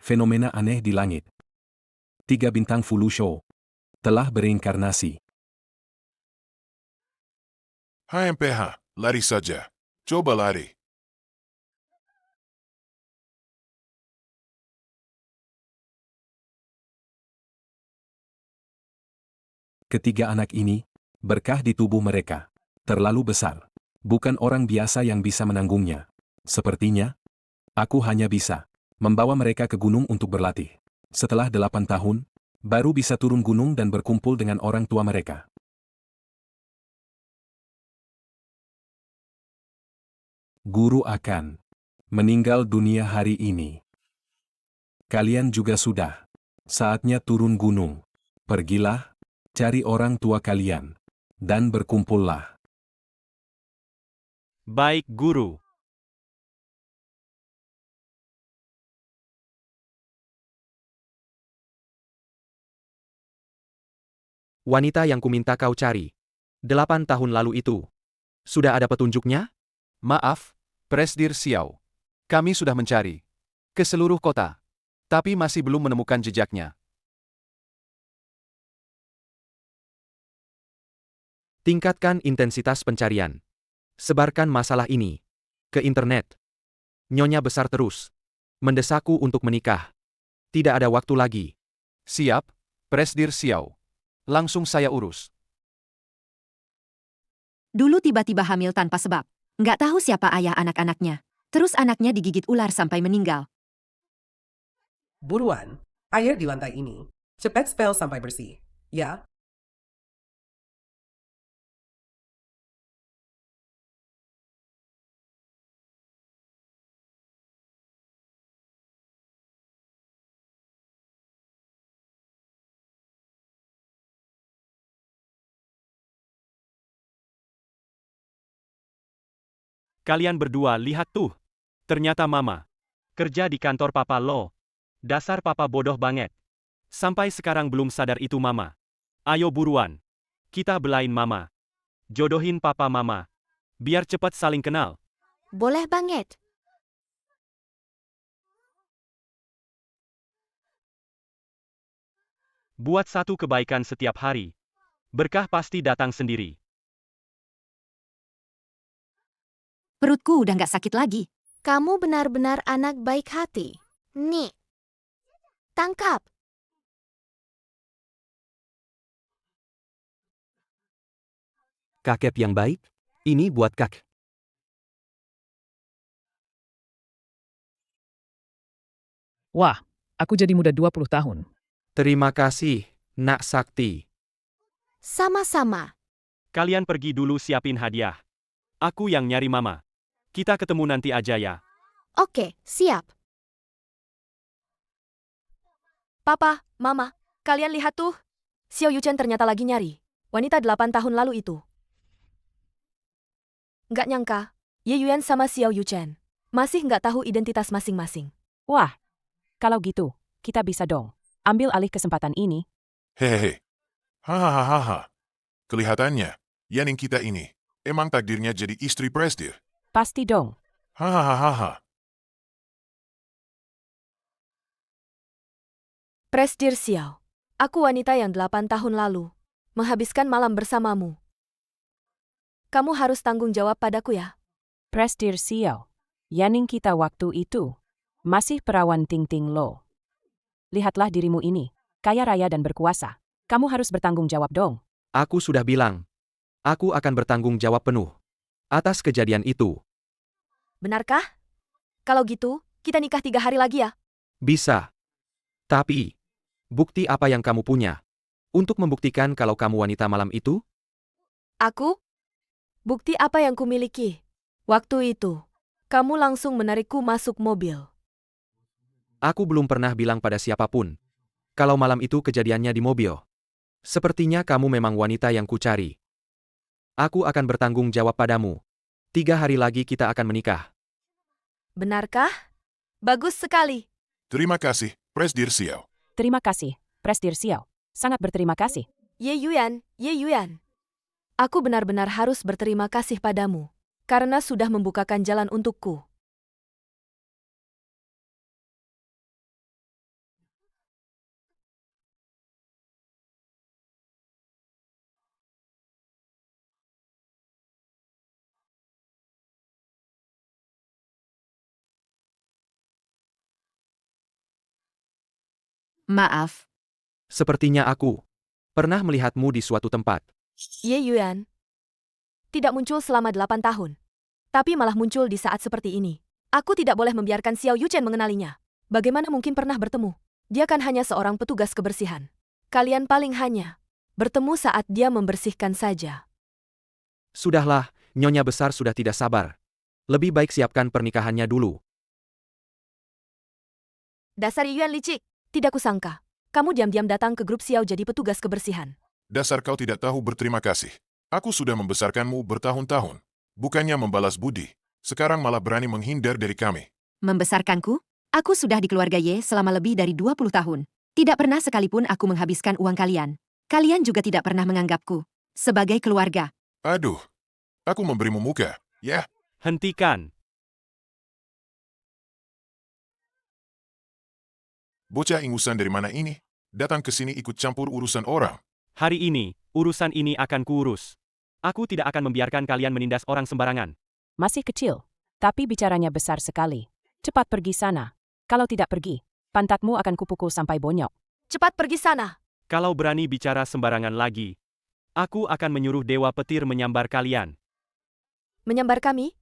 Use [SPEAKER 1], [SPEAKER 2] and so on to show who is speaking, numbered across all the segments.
[SPEAKER 1] Fenomena aneh di langit. 3 bintang Fulu Show telah bereinkarnasi.
[SPEAKER 2] HMPH, lari saja. Coba lari.
[SPEAKER 1] Ketiga anak ini, berkah di tubuh mereka, terlalu besar. Bukan orang biasa yang bisa menanggungnya. Sepertinya, aku hanya bisa membawa mereka ke gunung untuk berlatih. Setelah 8 tahun, baru bisa turun gunung dan berkumpul dengan orang tua mereka. Guru akan meninggal dunia hari ini. Kalian juga sudah saatnya turun gunung. Pergilah, cari orang tua kalian, dan berkumpullah.
[SPEAKER 3] Baik, Guru.
[SPEAKER 4] Wanita yang kuminta kau cari 8 tahun lalu itu. Sudah ada petunjuknya?
[SPEAKER 5] Maaf, Presdir Xiao. Kami sudah mencari ke seluruh kota, tapi masih belum menemukan jejaknya.
[SPEAKER 4] Tingkatkan intensitas pencarian. Sebarkan masalah ini ke internet. Nyonya besar terus mendesakku untuk menikah. Tidak ada waktu lagi.
[SPEAKER 5] Siap, Presdir Xiao. Langsung saya urus.
[SPEAKER 6] Dulu tiba-tiba hamil tanpa sebab. Nggak tahu siapa ayah anak-anaknya. Terus anaknya digigit ular sampai meninggal.
[SPEAKER 7] Buruan, air di lantai ini. Cepat spell sampai bersih. Ya?
[SPEAKER 3] Kalian berdua lihat tuh. Ternyata Mama kerja di kantor Papa lo. Dasar Papa bodoh banget. Sampai sekarang belum sadar itu Mama. Ayo buruan. Kita belain Mama. Jodohin Papa Mama. Biar cepat saling kenal.
[SPEAKER 8] Boleh banget.
[SPEAKER 3] Buat satu kebaikan setiap hari. Berkah pasti datang sendiri.
[SPEAKER 6] Perutku udah nggak sakit lagi.
[SPEAKER 8] Kamu benar-benar anak baik hati. Nih. Tangkap.
[SPEAKER 4] Kakek yang baik, ini buat kak.
[SPEAKER 9] Wah, aku jadi muda 20 tahun.
[SPEAKER 4] Terima kasih, Nak Sakti.
[SPEAKER 8] Sama-sama.
[SPEAKER 3] Kalian pergi dulu siapin hadiah. Aku yang nyari Mama. Kita ketemu nanti aja ya.
[SPEAKER 8] Oke, siap.
[SPEAKER 10] Papa, Mama, kalian lihat tuh. Xiao Yuchen ternyata lagi nyari. Wanita 8 tahun lalu itu. Nggak nyangka, Ye Yuan sama Xiao Yuchen masih nggak tahu identitas masing-masing.
[SPEAKER 11] Wah, kalau gitu, kita bisa dong ambil alih kesempatan ini.
[SPEAKER 2] Hehehe. Hahaha. Kelihatannya, Yaning kita ini emang takdirnya jadi istri Presdir.
[SPEAKER 11] Pasti dong.
[SPEAKER 2] Hahaha.
[SPEAKER 10] Presdir Xiao, aku wanita yang 8 tahun lalu menghabiskan malam bersamamu. Kamu harus tanggung jawab padaku ya.
[SPEAKER 11] Presdir Xiao, Yaning kita waktu itu masih perawan Ting-Ting lo. Lihatlah dirimu ini, kaya raya dan berkuasa. Kamu harus bertanggung jawab dong.
[SPEAKER 4] Aku sudah bilang, aku akan bertanggung jawab penuh atas kejadian itu.
[SPEAKER 10] Benarkah? Kalau gitu, kita nikah 3 hari lagi ya.
[SPEAKER 4] Bisa. Tapi, bukti apa yang kamu punya untuk membuktikan kalau kamu wanita malam itu?
[SPEAKER 10] Aku? Bukti apa yang kumiliki? Waktu itu, kamu langsung menarikku masuk mobil.
[SPEAKER 4] Aku belum pernah bilang pada siapapun kalau malam itu kejadiannya di mobil. Sepertinya kamu memang wanita yang kucari. Aku akan bertanggung jawab padamu. 3 hari lagi kita akan menikah.
[SPEAKER 10] Benarkah? Bagus sekali.
[SPEAKER 2] Terima kasih, Presdir Xiao.
[SPEAKER 11] Terima kasih, Presdir Xiao. Sangat berterima kasih.
[SPEAKER 10] Ye Yuan. Aku benar-benar harus berterima kasih padamu, karena sudah membukakan jalan untukku.
[SPEAKER 6] Maaf,
[SPEAKER 4] Sepertinya aku pernah melihatmu di suatu tempat.
[SPEAKER 10] Ye Yuan. Tidak muncul selama 8 tahun. Tapi malah muncul di saat seperti ini. Aku tidak boleh membiarkan Xiao Yuchen mengenalinya. Bagaimana mungkin pernah bertemu? Dia kan hanya seorang petugas kebersihan. Kalian paling hanya bertemu saat dia membersihkan saja.
[SPEAKER 4] Sudahlah, Nyonya Besar sudah tidak sabar. Lebih baik siapkan pernikahannya dulu.
[SPEAKER 10] Dasar Yuan licik. Tidak kusangka. Kamu diam-diam datang ke grup Xiao jadi petugas kebersihan.
[SPEAKER 2] Dasar kau tidak tahu berterima kasih. Aku sudah membesarkanmu bertahun-tahun. Bukannya membalas budi. Sekarang malah berani menghindar dari kami.
[SPEAKER 6] membesarkanku? Aku sudah di keluarga Ye selama lebih dari 20 tahun. Tidak pernah sekalipun aku menghabiskan uang kalian. Kalian juga tidak pernah menganggapku sebagai keluarga.
[SPEAKER 2] Aduh, aku memberimu muka, ya.
[SPEAKER 3] Hentikan.
[SPEAKER 2] Bocah ingusan dari mana ini? Datang ke sini ikut campur urusan orang.
[SPEAKER 3] Hari ini, urusan ini akan kuurus. Aku tidak akan membiarkan kalian menindas orang sembarangan.
[SPEAKER 11] Masih kecil, tapi bicaranya besar sekali. Cepat pergi sana. Kalau tidak pergi, pantatmu akan kupukul sampai bonyok.
[SPEAKER 10] Cepat pergi sana.
[SPEAKER 3] Kalau berani bicara sembarangan lagi, aku akan menyuruh Dewa Petir menyambar kalian.
[SPEAKER 10] Menyambar kami?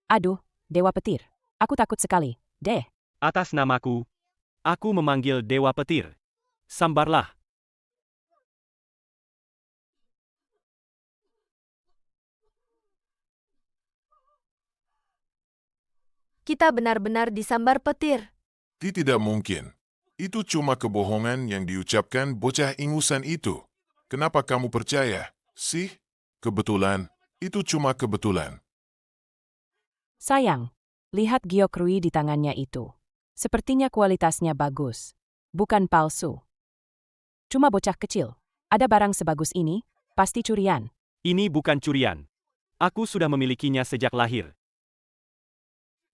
[SPEAKER 11] Aduh, Dewa Petir. Aku takut sekali, deh.
[SPEAKER 3] Atas namaku, aku memanggil Dewa Petir. Sambarlah.
[SPEAKER 10] Kita benar-benar disambar petir.
[SPEAKER 2] Tidak mungkin. Itu cuma kebohongan yang diucapkan bocah ingusan itu. Kenapa kamu percaya? Sih? Kebetulan. Itu cuma kebetulan.
[SPEAKER 11] Sayang, lihat giok rui di tangannya itu. Sepertinya kualitasnya bagus. Bukan palsu. Cuma bocah kecil. Ada barang sebagus ini, pasti curian.
[SPEAKER 3] Ini bukan curian. Aku sudah memilikinya sejak lahir.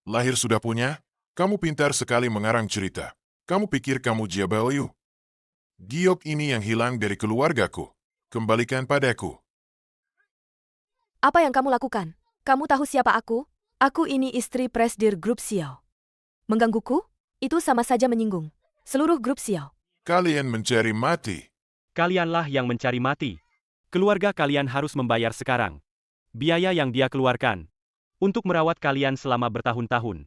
[SPEAKER 2] Lahir sudah punya? Kamu pintar sekali mengarang cerita. Kamu pikir kamu Jiabaoyu? Giok ini yang hilang dari keluargaku. Kembalikan padaku.
[SPEAKER 10] Apa yang kamu lakukan? Kamu tahu siapa aku? Aku ini istri Presdir Grup Xiao. Menggangguku? Itu sama saja menyinggung seluruh grup Xiao.
[SPEAKER 2] Kalian mencari mati.
[SPEAKER 3] Kalianlah yang mencari mati. Keluarga kalian harus membayar sekarang. Biaya yang dia keluarkan untuk merawat kalian selama bertahun-tahun.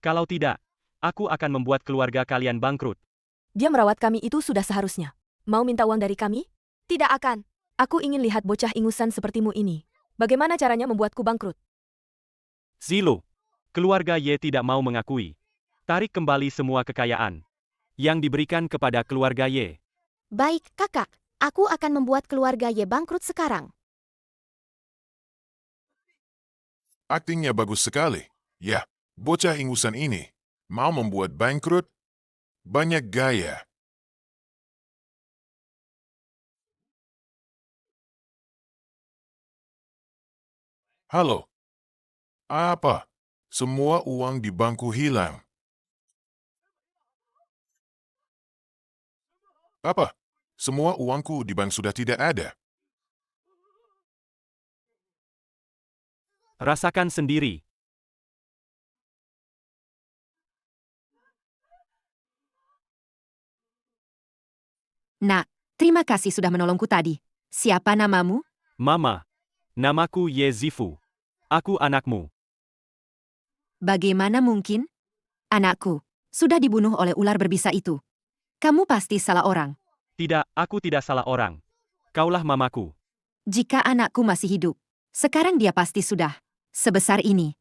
[SPEAKER 3] Kalau tidak, aku akan membuat keluarga kalian bangkrut.
[SPEAKER 10] Dia merawat kami itu sudah seharusnya. Mau minta uang dari kami? Tidak akan. Aku ingin lihat bocah ingusan sepertimu ini. Bagaimana caranya membuatku bangkrut?
[SPEAKER 3] Zilo, keluarga Ye tidak mau mengakui. Tarik kembali semua kekayaan yang diberikan kepada keluarga Ye.
[SPEAKER 8] Baik, kakak. Aku akan membuat keluarga Ye bangkrut sekarang.
[SPEAKER 2] Aktingnya bagus sekali. Ya, bocah ingusan ini mau membuat bangkrut. Banyak gaya. Halo. Apa? Semua uang di bangku hilang. Apa? Semua uangku di bank sudah tidak ada.
[SPEAKER 3] Rasakan sendiri.
[SPEAKER 6] Nak, terima kasih sudah menolongku tadi. Siapa namamu?
[SPEAKER 3] Mama, namaku Ye Zifu. Aku anakmu.
[SPEAKER 6] Bagaimana mungkin? Anakku, sudah dibunuh oleh ular berbisa itu. Kamu pasti salah orang.
[SPEAKER 3] Tidak, aku tidak salah orang. Kaulah mamaku.
[SPEAKER 6] Jika anakku masih hidup, sekarang dia pasti sudah sebesar ini.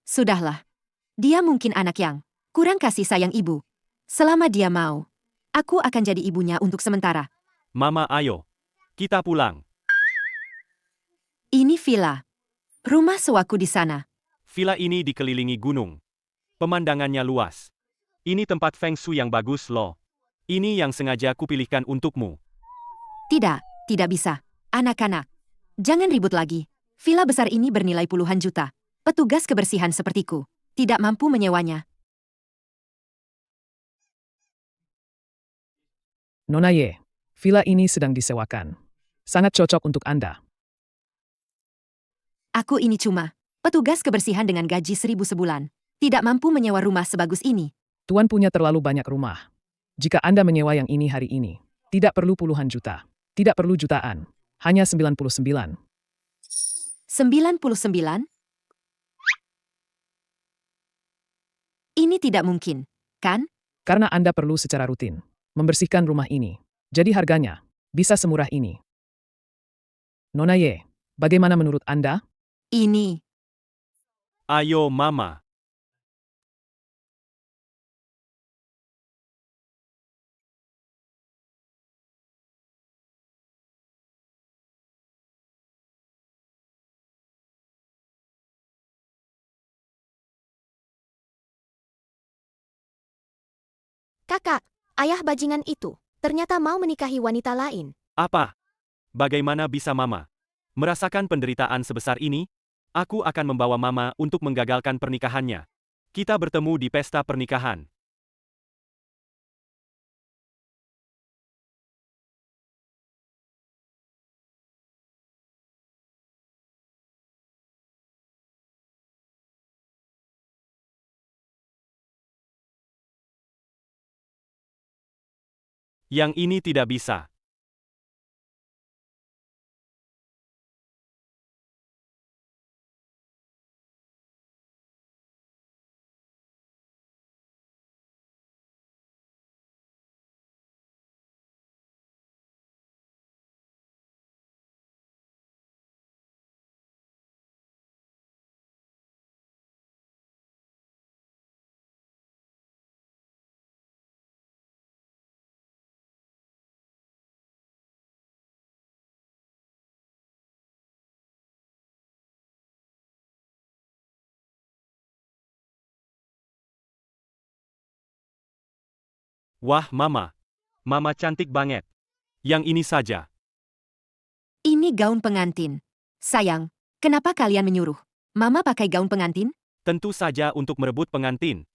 [SPEAKER 6] Sudahlah. Dia mungkin anak yang kurang kasih sayang ibu. Selama dia mau, aku akan jadi ibunya untuk sementara.
[SPEAKER 3] Mama, ayo. Kita pulang.
[SPEAKER 6] Ini villa. Rumah sewaku di sana.
[SPEAKER 3] Villa ini dikelilingi gunung. Pemandangannya luas. Ini tempat feng shui yang bagus loh. Ini yang sengaja kupilihkan untukmu.
[SPEAKER 6] Tidak, tidak bisa. Anak-anak, jangan ribut lagi. Villa besar ini bernilai puluhan juta. Petugas kebersihan sepertiku tidak mampu menyewanya.
[SPEAKER 9] Nona Ye, villa ini sedang disewakan. Sangat cocok untuk Anda.
[SPEAKER 6] Aku ini cuma petugas kebersihan dengan gaji 1.000 sebulan. Tidak mampu menyewa rumah sebagus ini.
[SPEAKER 9] Tuan punya terlalu banyak rumah. Jika Anda menyewa yang ini hari ini, tidak perlu puluhan juta. Tidak perlu jutaan. Hanya 99.
[SPEAKER 6] 99? Ini tidak mungkin, kan?
[SPEAKER 9] Karena Anda perlu secara rutin membersihkan rumah ini. Jadi harganya bisa semurah ini. Nona Ye, bagaimana menurut Anda?
[SPEAKER 6] Ini.
[SPEAKER 3] Ayo Mama.
[SPEAKER 8] Kakak, ayah bajingan itu ternyata mau menikahi wanita lain.
[SPEAKER 3] Apa? Bagaimana bisa Mama merasakan penderitaan sebesar ini? Aku akan membawa Mama untuk menggagalkan pernikahannya. Kita bertemu di pesta pernikahan. Yang ini tidak bisa. Wah Mama, Mama cantik banget. Yang ini saja.
[SPEAKER 6] Ini gaun pengantin. Sayang, kenapa kalian menyuruh Mama pakai gaun pengantin?
[SPEAKER 3] Tentu saja untuk merebut pengantin.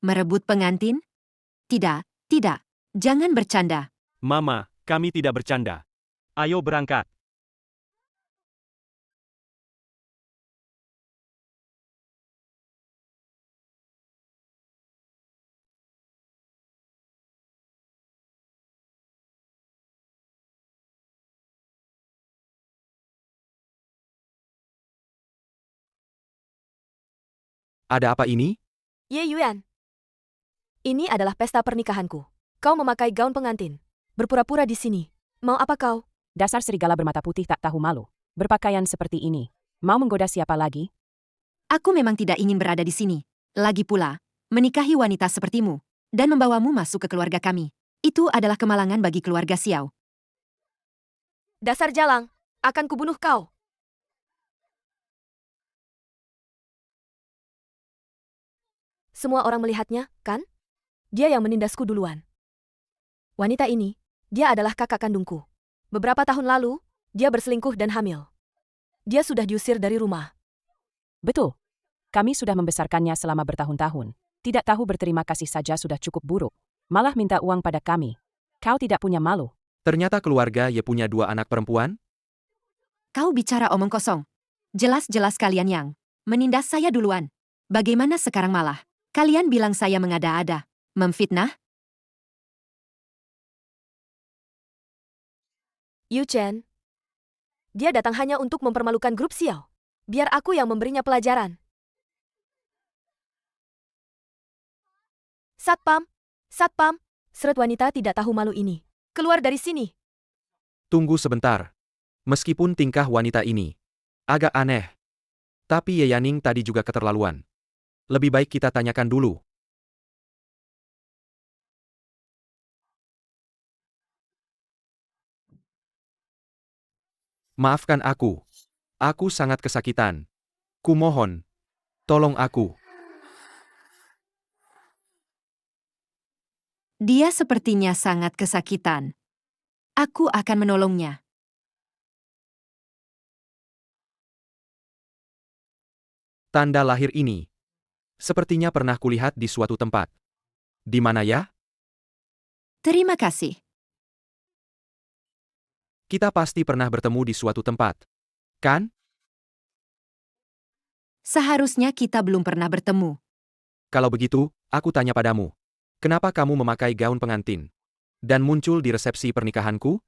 [SPEAKER 6] Merebut pengantin? Tidak, tidak. Jangan bercanda.
[SPEAKER 3] Mama, kami tidak bercanda. Ayo berangkat.
[SPEAKER 4] Ada apa ini?
[SPEAKER 10] Ye Yuan. Ini adalah pesta pernikahanku. Kau memakai gaun pengantin. Berpura-pura di sini. Mau apa kau?
[SPEAKER 11] Dasar serigala bermata putih tak tahu malu. Berpakaian seperti ini. Mau menggoda siapa lagi?
[SPEAKER 6] Aku memang tidak ingin berada di sini. Lagi pula, menikahi wanita sepertimu dan membawamu masuk ke keluarga kami. Itu adalah kemalangan bagi keluarga Xiao.
[SPEAKER 10] Dasar jalang. Akan kubunuh kau. Semua orang melihatnya, kan? Dia yang menindasku duluan. Wanita ini, dia adalah kakak kandungku. Beberapa tahun lalu, dia berselingkuh dan hamil. Dia sudah diusir dari rumah.
[SPEAKER 11] Betul. Kami sudah membesarkannya selama bertahun-tahun. Tidak tahu berterima kasih saja sudah cukup buruk. Malah minta uang pada kami. Kau tidak punya malu.
[SPEAKER 4] Ternyata keluarga Ye punya 2 anak perempuan?
[SPEAKER 6] Kau bicara omong kosong. Jelas-jelas kalian yang menindas saya duluan. Bagaimana sekarang malah kalian bilang saya mengada-ada, memfitnah?
[SPEAKER 10] Yu Chen. Dia datang hanya untuk mempermalukan grup Xiao. Biar aku yang memberinya pelajaran. Satpam, Satpam, seret wanita tidak tahu malu ini. Keluar dari sini.
[SPEAKER 4] Tunggu sebentar. Meskipun tingkah wanita ini agak aneh, tapi Ye Yaning tadi juga keterlaluan. Lebih baik kita tanyakan dulu. Maafkan aku. Aku sangat kesakitan. Kumohon, tolong aku.
[SPEAKER 6] Dia sepertinya sangat kesakitan. Aku akan menolongnya.
[SPEAKER 4] Tanda lahir ini sepertinya pernah kulihat di suatu tempat. Di mana ya?
[SPEAKER 6] Terima kasih.
[SPEAKER 4] Kita pasti pernah bertemu di suatu tempat. Kan?
[SPEAKER 6] Seharusnya kita belum pernah bertemu.
[SPEAKER 4] Kalau begitu, aku tanya padamu. Kenapa kamu memakai gaun pengantin? Dan muncul di resepsi pernikahanku?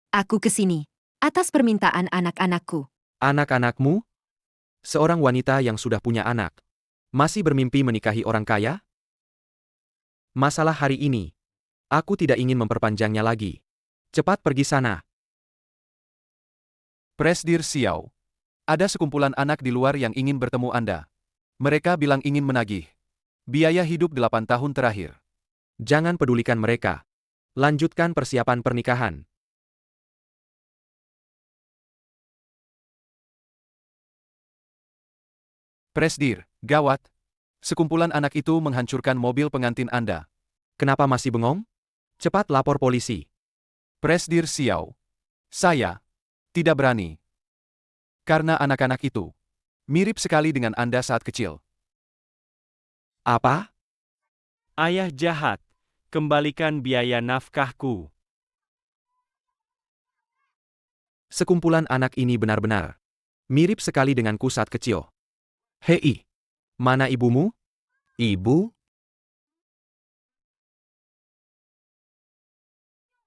[SPEAKER 6] Aku ke sini atas permintaan anak-anakku.
[SPEAKER 4] Anak-anakmu? Seorang wanita yang sudah punya anak. Masih bermimpi menikahi orang kaya? Masalah hari ini. Aku tidak ingin memperpanjangnya lagi. Cepat pergi sana.
[SPEAKER 5] Presdir Xiao. Ada sekumpulan anak di luar yang ingin bertemu Anda. Mereka bilang ingin menagih biaya hidup 8 tahun terakhir.
[SPEAKER 4] Jangan pedulikan mereka. Lanjutkan persiapan pernikahan.
[SPEAKER 5] Presdir, gawat. Sekumpulan anak itu menghancurkan mobil pengantin Anda.
[SPEAKER 4] Kenapa masih bengong? Cepat lapor polisi.
[SPEAKER 5] Presdir Xiao. Saya tidak berani. Karena anak-anak itu mirip sekali dengan Anda saat kecil.
[SPEAKER 4] Apa?
[SPEAKER 3] Ayah jahat. Kembalikan biaya nafkahku.
[SPEAKER 4] Sekumpulan anak ini benar-benar mirip sekali denganku saat kecil. Hei, mana ibumu? Ibu?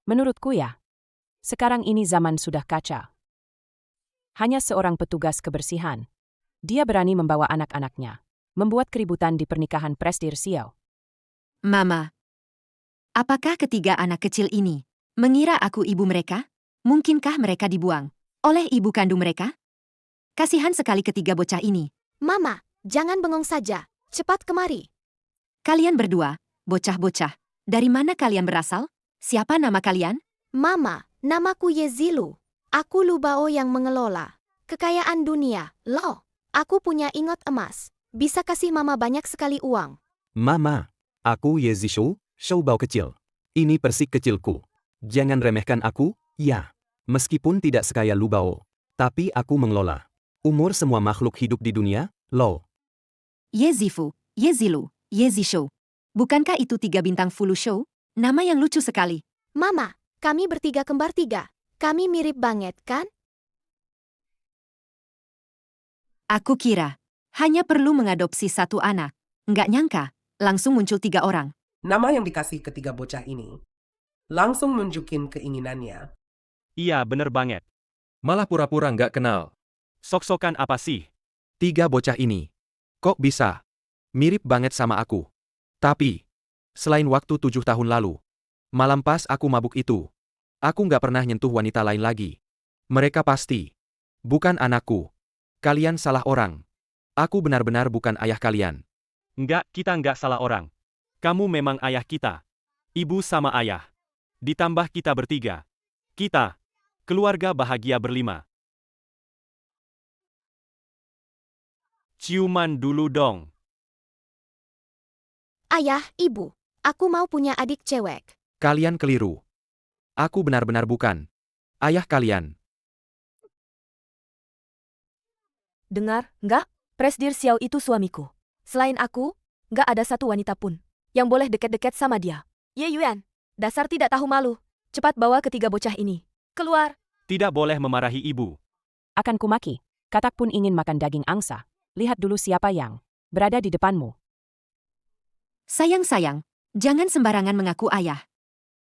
[SPEAKER 11] Menurutku ya, sekarang ini zaman sudah kaca. Hanya seorang petugas kebersihan. Dia berani membawa anak-anaknya, membuat keributan di pernikahan Presdir Xiao.
[SPEAKER 6] Mama, apakah ketiga anak kecil ini mengira aku ibu mereka? Mungkinkah mereka dibuang oleh ibu kandung mereka? Kasihan sekali ketiga bocah ini.
[SPEAKER 8] Mama, jangan bengong saja. Cepat kemari.
[SPEAKER 6] Kalian berdua, bocah-bocah, dari mana kalian berasal? Siapa nama kalian?
[SPEAKER 8] Mama, namaku Yezilu. Aku Lubao yang mengelola kekayaan dunia. Loh, aku punya ingot emas. Bisa kasih Mama banyak sekali uang.
[SPEAKER 12] Mama, aku Yezishu, Shoubao kecil. Ini persik kecilku. Jangan remehkan aku, ya. Meskipun tidak sekaya Lubao, tapi aku mengelola umur semua makhluk hidup di dunia, lo.
[SPEAKER 6] Yezifu, Yezilu, Yezishow. Bukankah itu 3 bintang Fulu Show? Nama yang lucu sekali.
[SPEAKER 8] Mama, kami bertiga kembar 3. Kami mirip banget, kan?
[SPEAKER 6] Aku kira hanya perlu mengadopsi 1 anak. Nggak nyangka, langsung muncul 3 orang.
[SPEAKER 7] Nama yang dikasih ketiga bocah ini langsung nunjukin keinginannya.
[SPEAKER 3] Iya, bener banget.
[SPEAKER 4] Malah pura-pura nggak kenal.
[SPEAKER 3] Sok-sokan apa sih?
[SPEAKER 4] 3 bocah ini. Kok bisa? Mirip banget sama aku. Tapi, selain waktu 7 tahun lalu, malam pas aku mabuk itu, aku nggak pernah nyentuh wanita lain lagi. Mereka pasti bukan anakku. Kalian salah orang. Aku benar-benar bukan ayah kalian.
[SPEAKER 3] Enggak, kita enggak salah orang. Kamu memang ayah kita. Ibu sama ayah. Ditambah kita bertiga. Kita, keluarga bahagia berlima. Ciuman dulu dong.
[SPEAKER 8] Ayah, ibu, aku mau punya adik cewek.
[SPEAKER 4] Kalian keliru. Aku benar-benar bukan ayah kalian.
[SPEAKER 10] Dengar, enggak? Presdir Xiao itu suamiku. Selain aku, enggak ada satu wanita pun yang boleh deket-deket sama dia. Ye Yuan, dasar tidak tahu malu. Cepat bawa ketiga bocah ini. Keluar.
[SPEAKER 3] Tidak boleh memarahi ibu.
[SPEAKER 11] Akan kumaki. Katak pun ingin makan daging angsa. Lihat dulu siapa yang berada di depanmu.
[SPEAKER 6] Sayang-sayang, jangan sembarangan mengaku ayah.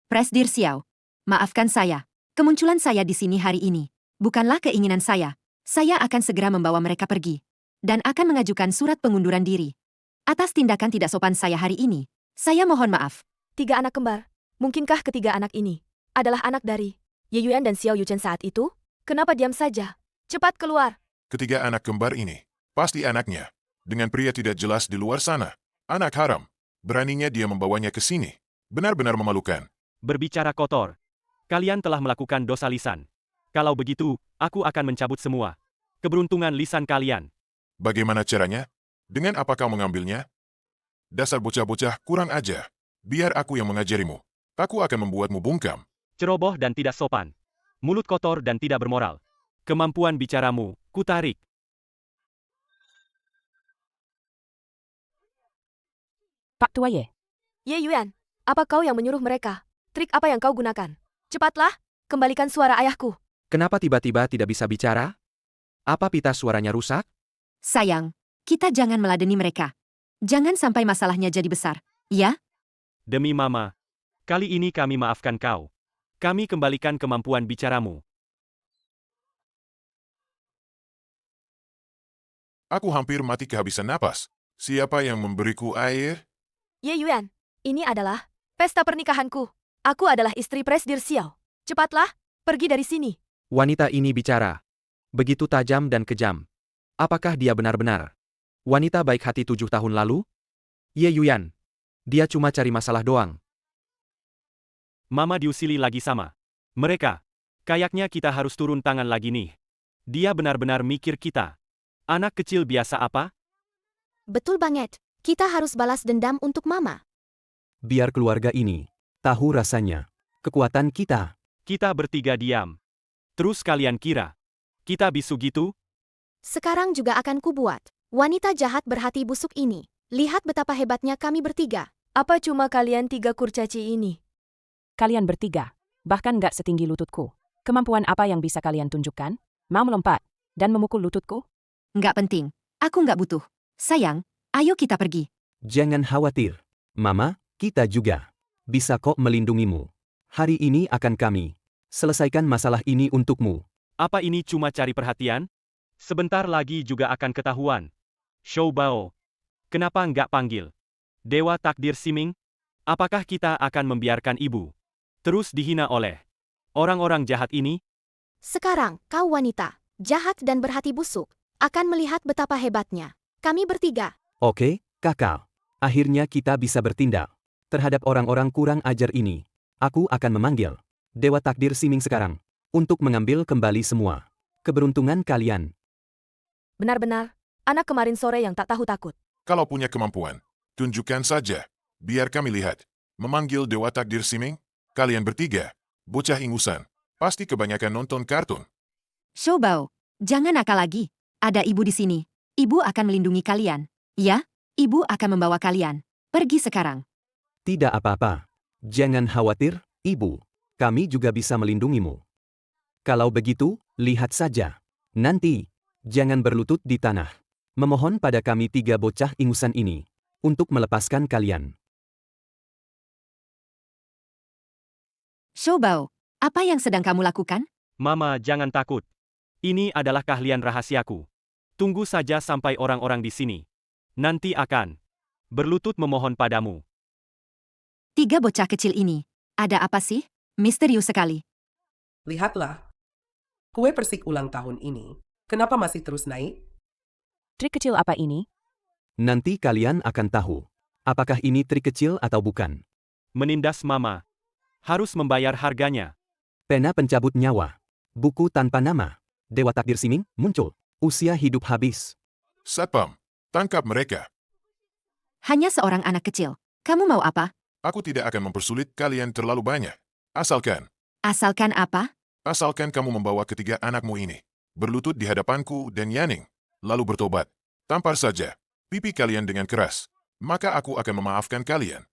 [SPEAKER 6] Presdir Xiao, maafkan saya. Kemunculan saya di sini hari ini bukanlah keinginan saya. Saya akan segera membawa mereka pergi dan akan mengajukan surat pengunduran diri atas tindakan tidak sopan saya hari ini. Saya mohon maaf.
[SPEAKER 10] 3 anak kembar. Mungkinkah ketiga anak ini adalah anak dari Ye Yuan dan Xiao Yuchen saat itu? Kenapa diam saja? Cepat keluar.
[SPEAKER 2] Ketiga anak kembar ini pasti anaknya. Dengan pria tidak jelas di luar sana. Anak haram. Beraninya dia membawanya ke sini. Benar-benar memalukan.
[SPEAKER 3] Berbicara kotor. Kalian telah melakukan dosa lisan. Kalau begitu, aku akan mencabut semua keberuntungan lisan kalian.
[SPEAKER 2] Bagaimana caranya? Dengan apa kau mengambilnya? Dasar bocah-bocah kurang ajar. Biar aku yang mengajarimu. Aku akan membuatmu bungkam.
[SPEAKER 3] Ceroboh dan tidak sopan. Mulut kotor dan tidak bermoral. Kemampuan bicaramu, kutarik.
[SPEAKER 11] Pak Tua Ye,
[SPEAKER 10] Ye Yuan, apa kau yang menyuruh mereka? Trik apa yang kau gunakan? Cepatlah, kembalikan suara ayahku.
[SPEAKER 4] Kenapa tiba-tiba tidak bisa bicara? Apa pita suaranya rusak?
[SPEAKER 6] Sayang, kita jangan meladeni mereka. Jangan sampai masalahnya jadi besar. Ya?
[SPEAKER 3] Demi Mama, kali ini kami maafkan kau. Kami kembalikan kemampuan bicaramu.
[SPEAKER 2] Aku hampir mati kehabisan napas. Siapa yang memberiku air?
[SPEAKER 10] Ye Yuan, ini adalah pesta pernikahanku. Aku adalah istri Presdir Xiao. Cepatlah, pergi dari sini.
[SPEAKER 4] Wanita ini bicara. Begitu tajam dan kejam. Apakah dia benar-benar wanita baik hati 7 tahun lalu? Ye Yuan. Dia cuma cari masalah doang.
[SPEAKER 3] Mama diusili lagi sama mereka. Kayaknya kita harus turun tangan lagi nih. Dia benar-benar mikir kita anak kecil biasa apa?
[SPEAKER 8] Betul banget. Kita harus balas dendam untuk Mama.
[SPEAKER 12] Biar keluarga ini tahu rasanya kekuatan kita.
[SPEAKER 3] Kita bertiga diam. Terus kalian kira kita bisu gitu?
[SPEAKER 8] Sekarang juga akan kubuat wanita jahat berhati busuk ini. Lihat betapa hebatnya kami bertiga.
[SPEAKER 10] Apa cuma kalian 3 kurcaci ini?
[SPEAKER 11] Kalian bertiga, bahkan nggak setinggi lututku. Kemampuan apa yang bisa kalian tunjukkan? Mau melompat dan memukul lututku?
[SPEAKER 6] Nggak penting. Aku nggak butuh. Sayang, ayo kita pergi.
[SPEAKER 12] Jangan khawatir. Mama, kita juga bisa kok melindungimu. Hari ini akan kami selesaikan masalah ini untukmu.
[SPEAKER 3] Apa ini cuma cari perhatian? Sebentar lagi juga akan ketahuan. Shou Bao, kenapa nggak panggil Dewa Takdir Siming? Apakah kita akan membiarkan ibu terus dihina oleh orang-orang jahat ini?
[SPEAKER 8] Sekarang, kau wanita, jahat dan berhati busuk, akan melihat betapa hebatnya kami bertiga.
[SPEAKER 12] Oke, kakak. Akhirnya kita bisa bertindak terhadap orang-orang kurang ajar ini. Aku akan memanggil Dewa Takdir Siming sekarang untuk mengambil kembali semua keberuntungan kalian.
[SPEAKER 10] Benar-benar, anak kemarin sore yang tak tahu takut.
[SPEAKER 2] Kalau punya kemampuan, tunjukkan saja. Biar kami lihat. Memanggil Dewa Takdir Siming? Kalian bertiga, bocah ingusan. Pasti kebanyakan nonton kartun.
[SPEAKER 6] Shou Bao, jangan nakal lagi. Ada ibu di sini. Ibu akan melindungi kalian. Ya, ibu akan membawa kalian. Pergi sekarang.
[SPEAKER 12] Tidak apa-apa. Jangan khawatir, ibu. Kami juga bisa melindungimu. Kalau begitu, lihat saja. Nanti, jangan berlutut di tanah. Memohon pada kami 3 bocah ingusan ini untuk melepaskan kalian.
[SPEAKER 6] Shou Bao, apa yang sedang kamu lakukan?
[SPEAKER 3] Mama, jangan takut. Ini adalah keahlian rahasiaku. Tunggu saja sampai orang-orang di sini. Nanti akan berlutut memohon padamu.
[SPEAKER 6] 3 bocah kecil ini. Ada apa sih? Misterius sekali.
[SPEAKER 7] Lihatlah. Kue persik ulang tahun ini, kenapa masih terus naik?
[SPEAKER 11] Trik kecil apa ini?
[SPEAKER 12] Nanti kalian akan tahu apakah ini trik kecil atau bukan.
[SPEAKER 3] Menindas Mama. Harus membayar harganya.
[SPEAKER 12] Pena pencabut nyawa. Buku tanpa nama. Dewa Takdir Siming muncul. Usia hidup habis.
[SPEAKER 2] Satpam, tangkap mereka.
[SPEAKER 6] Hanya seorang anak kecil. Kamu mau apa?
[SPEAKER 2] Aku tidak akan mempersulit kalian terlalu banyak. Asalkan
[SPEAKER 6] Apa?
[SPEAKER 2] Asalkan kamu membawa ketiga anakmu ini berlutut di hadapanku dan Yaning, lalu bertobat. Tampar saja pipi kalian dengan keras, maka aku akan memaafkan kalian.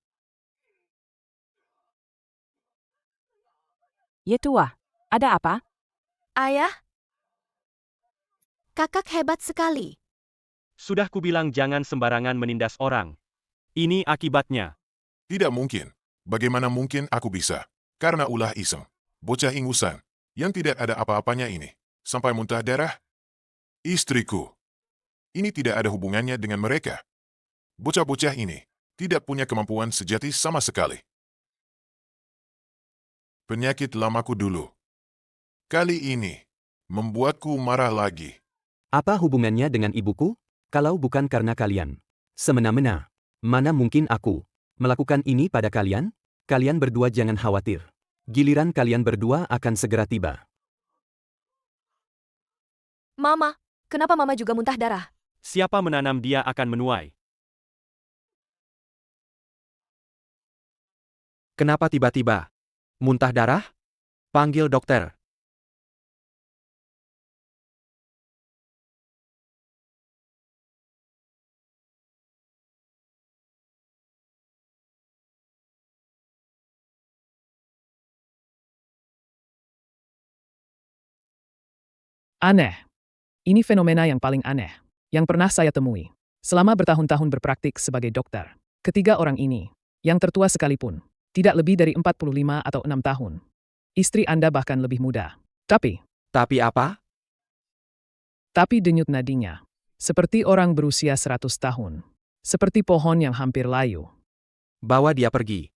[SPEAKER 11] Ye tua, ada apa?
[SPEAKER 10] Ayah,
[SPEAKER 8] Kakak hebat sekali.
[SPEAKER 3] Sudah kubilang jangan sembarangan menindas orang. Ini akibatnya.
[SPEAKER 2] Tidak mungkin. Bagaimana mungkin aku bisa? Karena ulah iseng. Bocah ingusan, yang tidak ada apa-apanya ini. Sampai muntah darah? Istriku. Ini tidak ada hubungannya dengan mereka. Bocah-bocah ini tidak punya kemampuan sejati sama sekali. Penyakit lamaku dulu. Kali ini, membuatku marah lagi.
[SPEAKER 12] Apa hubungannya dengan ibuku? Kalau bukan karena kalian semena-mena, mana mungkin aku melakukan ini pada kalian? Kalian berdua jangan khawatir. Giliran kalian berdua akan segera tiba.
[SPEAKER 10] Mama, kenapa Mama juga muntah darah?
[SPEAKER 3] Siapa menanam dia akan menuai.
[SPEAKER 4] Kenapa tiba-tiba muntah darah? Panggil dokter.
[SPEAKER 9] Aneh. Ini fenomena yang paling aneh yang pernah saya temui selama bertahun-tahun berpraktik sebagai dokter. Ketiga orang ini Yang tertua sekalipun, tidak lebih dari 45 atau 6 tahun. Istri Anda bahkan lebih muda. Tapi
[SPEAKER 4] apa?
[SPEAKER 9] Tapi denyut nadinya. Seperti orang berusia 100 tahun. Seperti pohon yang hampir layu.
[SPEAKER 4] Bawa dia pergi.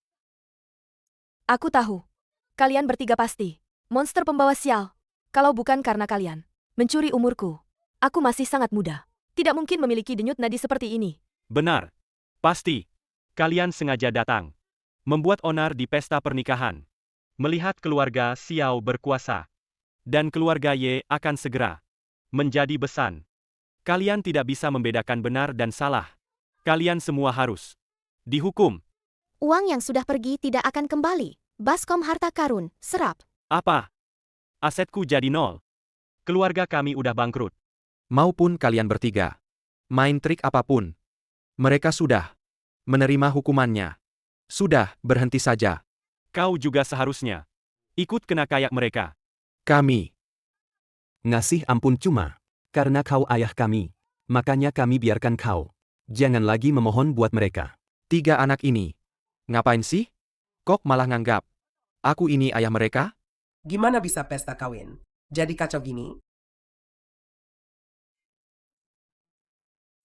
[SPEAKER 10] Aku tahu. Kalian bertiga pasti monster pembawa sial. Kalau bukan karena kalian mencuri umurku, aku masih sangat muda. Tidak mungkin memiliki denyut nadi seperti ini.
[SPEAKER 3] Benar. Pasti. Kalian sengaja datang. Membuat onar di pesta pernikahan. Melihat keluarga Xiao berkuasa. Dan keluarga Ye akan segera menjadi besan. Kalian tidak bisa membedakan benar dan salah. Kalian semua harus dihukum.
[SPEAKER 8] Uang yang sudah pergi tidak akan kembali. Baskom harta karun, serap.
[SPEAKER 3] Apa? Asetku jadi nol. Keluarga kami udah bangkrut.
[SPEAKER 4] Maupun kalian bertiga. Main trik apapun. Mereka sudah menerima hukumannya. Sudah, berhenti saja.
[SPEAKER 3] Kau juga seharusnya ikut kena kayak mereka.
[SPEAKER 4] Kami.
[SPEAKER 12] Ngasih ampun cuma karena kau ayah kami. Makanya kami biarkan kau. Jangan lagi memohon buat mereka.
[SPEAKER 4] 3 anak ini. Ngapain sih? Kok malah nganggap aku ini ayah mereka?
[SPEAKER 7] Gimana bisa pesta kawin jadi kacau gini?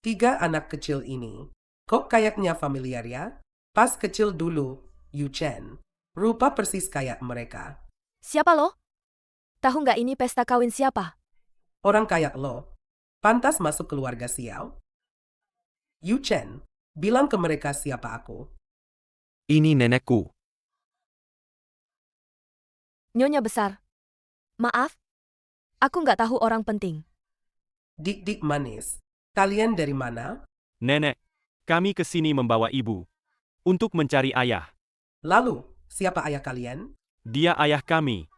[SPEAKER 7] 3 anak kecil ini. Kok kayaknya familiar ya? Pas kecil dulu, Yu Chen. Rupa persis kayak mereka.
[SPEAKER 10] Siapa lo? Tahu nggak ini pesta kawin siapa?
[SPEAKER 7] Orang kayak lo. Pantas masuk keluarga Xiao. Yu Chen, bilang ke mereka siapa aku.
[SPEAKER 4] Ini nenekku.
[SPEAKER 10] Nyonya besar. Maaf. Aku nggak tahu orang penting.
[SPEAKER 7] Dik-dik manis. Kalian dari mana?
[SPEAKER 3] Nenek, kami ke sini membawa ibu untuk mencari ayah.
[SPEAKER 7] Lalu, siapa ayah kalian?
[SPEAKER 3] Dia ayah kami.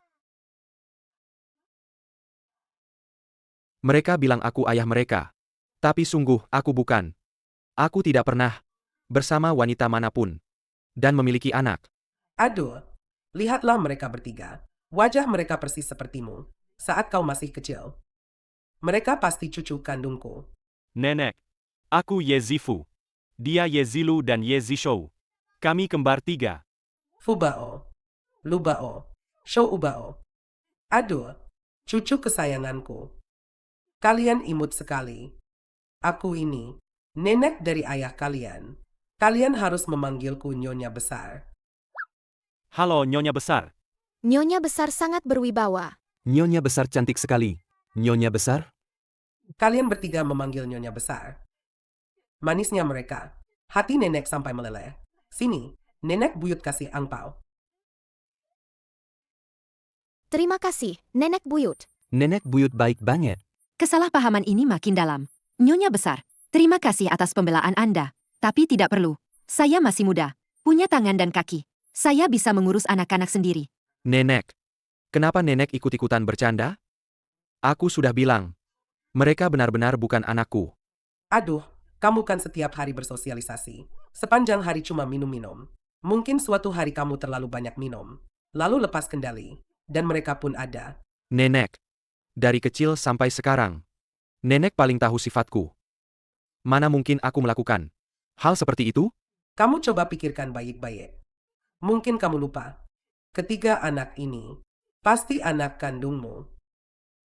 [SPEAKER 4] Mereka bilang aku ayah mereka. Tapi sungguh, aku bukan. Aku tidak pernah bersama wanita manapun dan memiliki anak.
[SPEAKER 7] Aduh, lihatlah mereka bertiga. Wajah mereka persis sepertimu saat kau masih kecil. Mereka pasti cucu kandungku.
[SPEAKER 3] Nenek, aku Ye Zifu. Dia Ye Zilu dan Ye Zishou. Kami kembar 3.
[SPEAKER 7] Fubao, Lubao, Shou Ubao. Aduh, cucu kesayanganku. Kalian imut sekali. Aku ini nenek dari ayah kalian. Kalian harus memanggilku Nyonya Besar.
[SPEAKER 3] Halo Nyonya Besar.
[SPEAKER 8] Nyonya besar sangat berwibawa.
[SPEAKER 12] Nyonya besar cantik sekali. Nyonya besar?
[SPEAKER 7] Kalian bertiga memanggil Nyonya Besar. Manisnya mereka. Hati nenek sampai meleleh. Sini, nenek buyut kasih angpau.
[SPEAKER 8] Terima kasih, Nenek Buyut.
[SPEAKER 12] Nenek buyut baik banget.
[SPEAKER 6] Kesalahpahaman ini makin dalam. Nyonya besar, terima kasih atas pembelaan Anda. Tapi tidak perlu. Saya masih muda. Punya tangan dan kaki. Saya bisa mengurus anak-anak sendiri.
[SPEAKER 4] Nenek. Kenapa nenek ikut-ikutan bercanda? Aku sudah bilang. Mereka benar-benar bukan anakku.
[SPEAKER 7] Aduh, kamu kan setiap hari bersosialisasi. Sepanjang hari cuma minum-minum. Mungkin suatu hari kamu terlalu banyak minum. Lalu lepas kendali. Dan mereka pun ada.
[SPEAKER 4] Nenek. Dari kecil sampai sekarang. Nenek paling tahu sifatku. Mana mungkin aku melakukan hal seperti itu?
[SPEAKER 7] Kamu coba pikirkan baik-baik. Mungkin kamu lupa. Ketiga anak ini pasti anak kandungmu.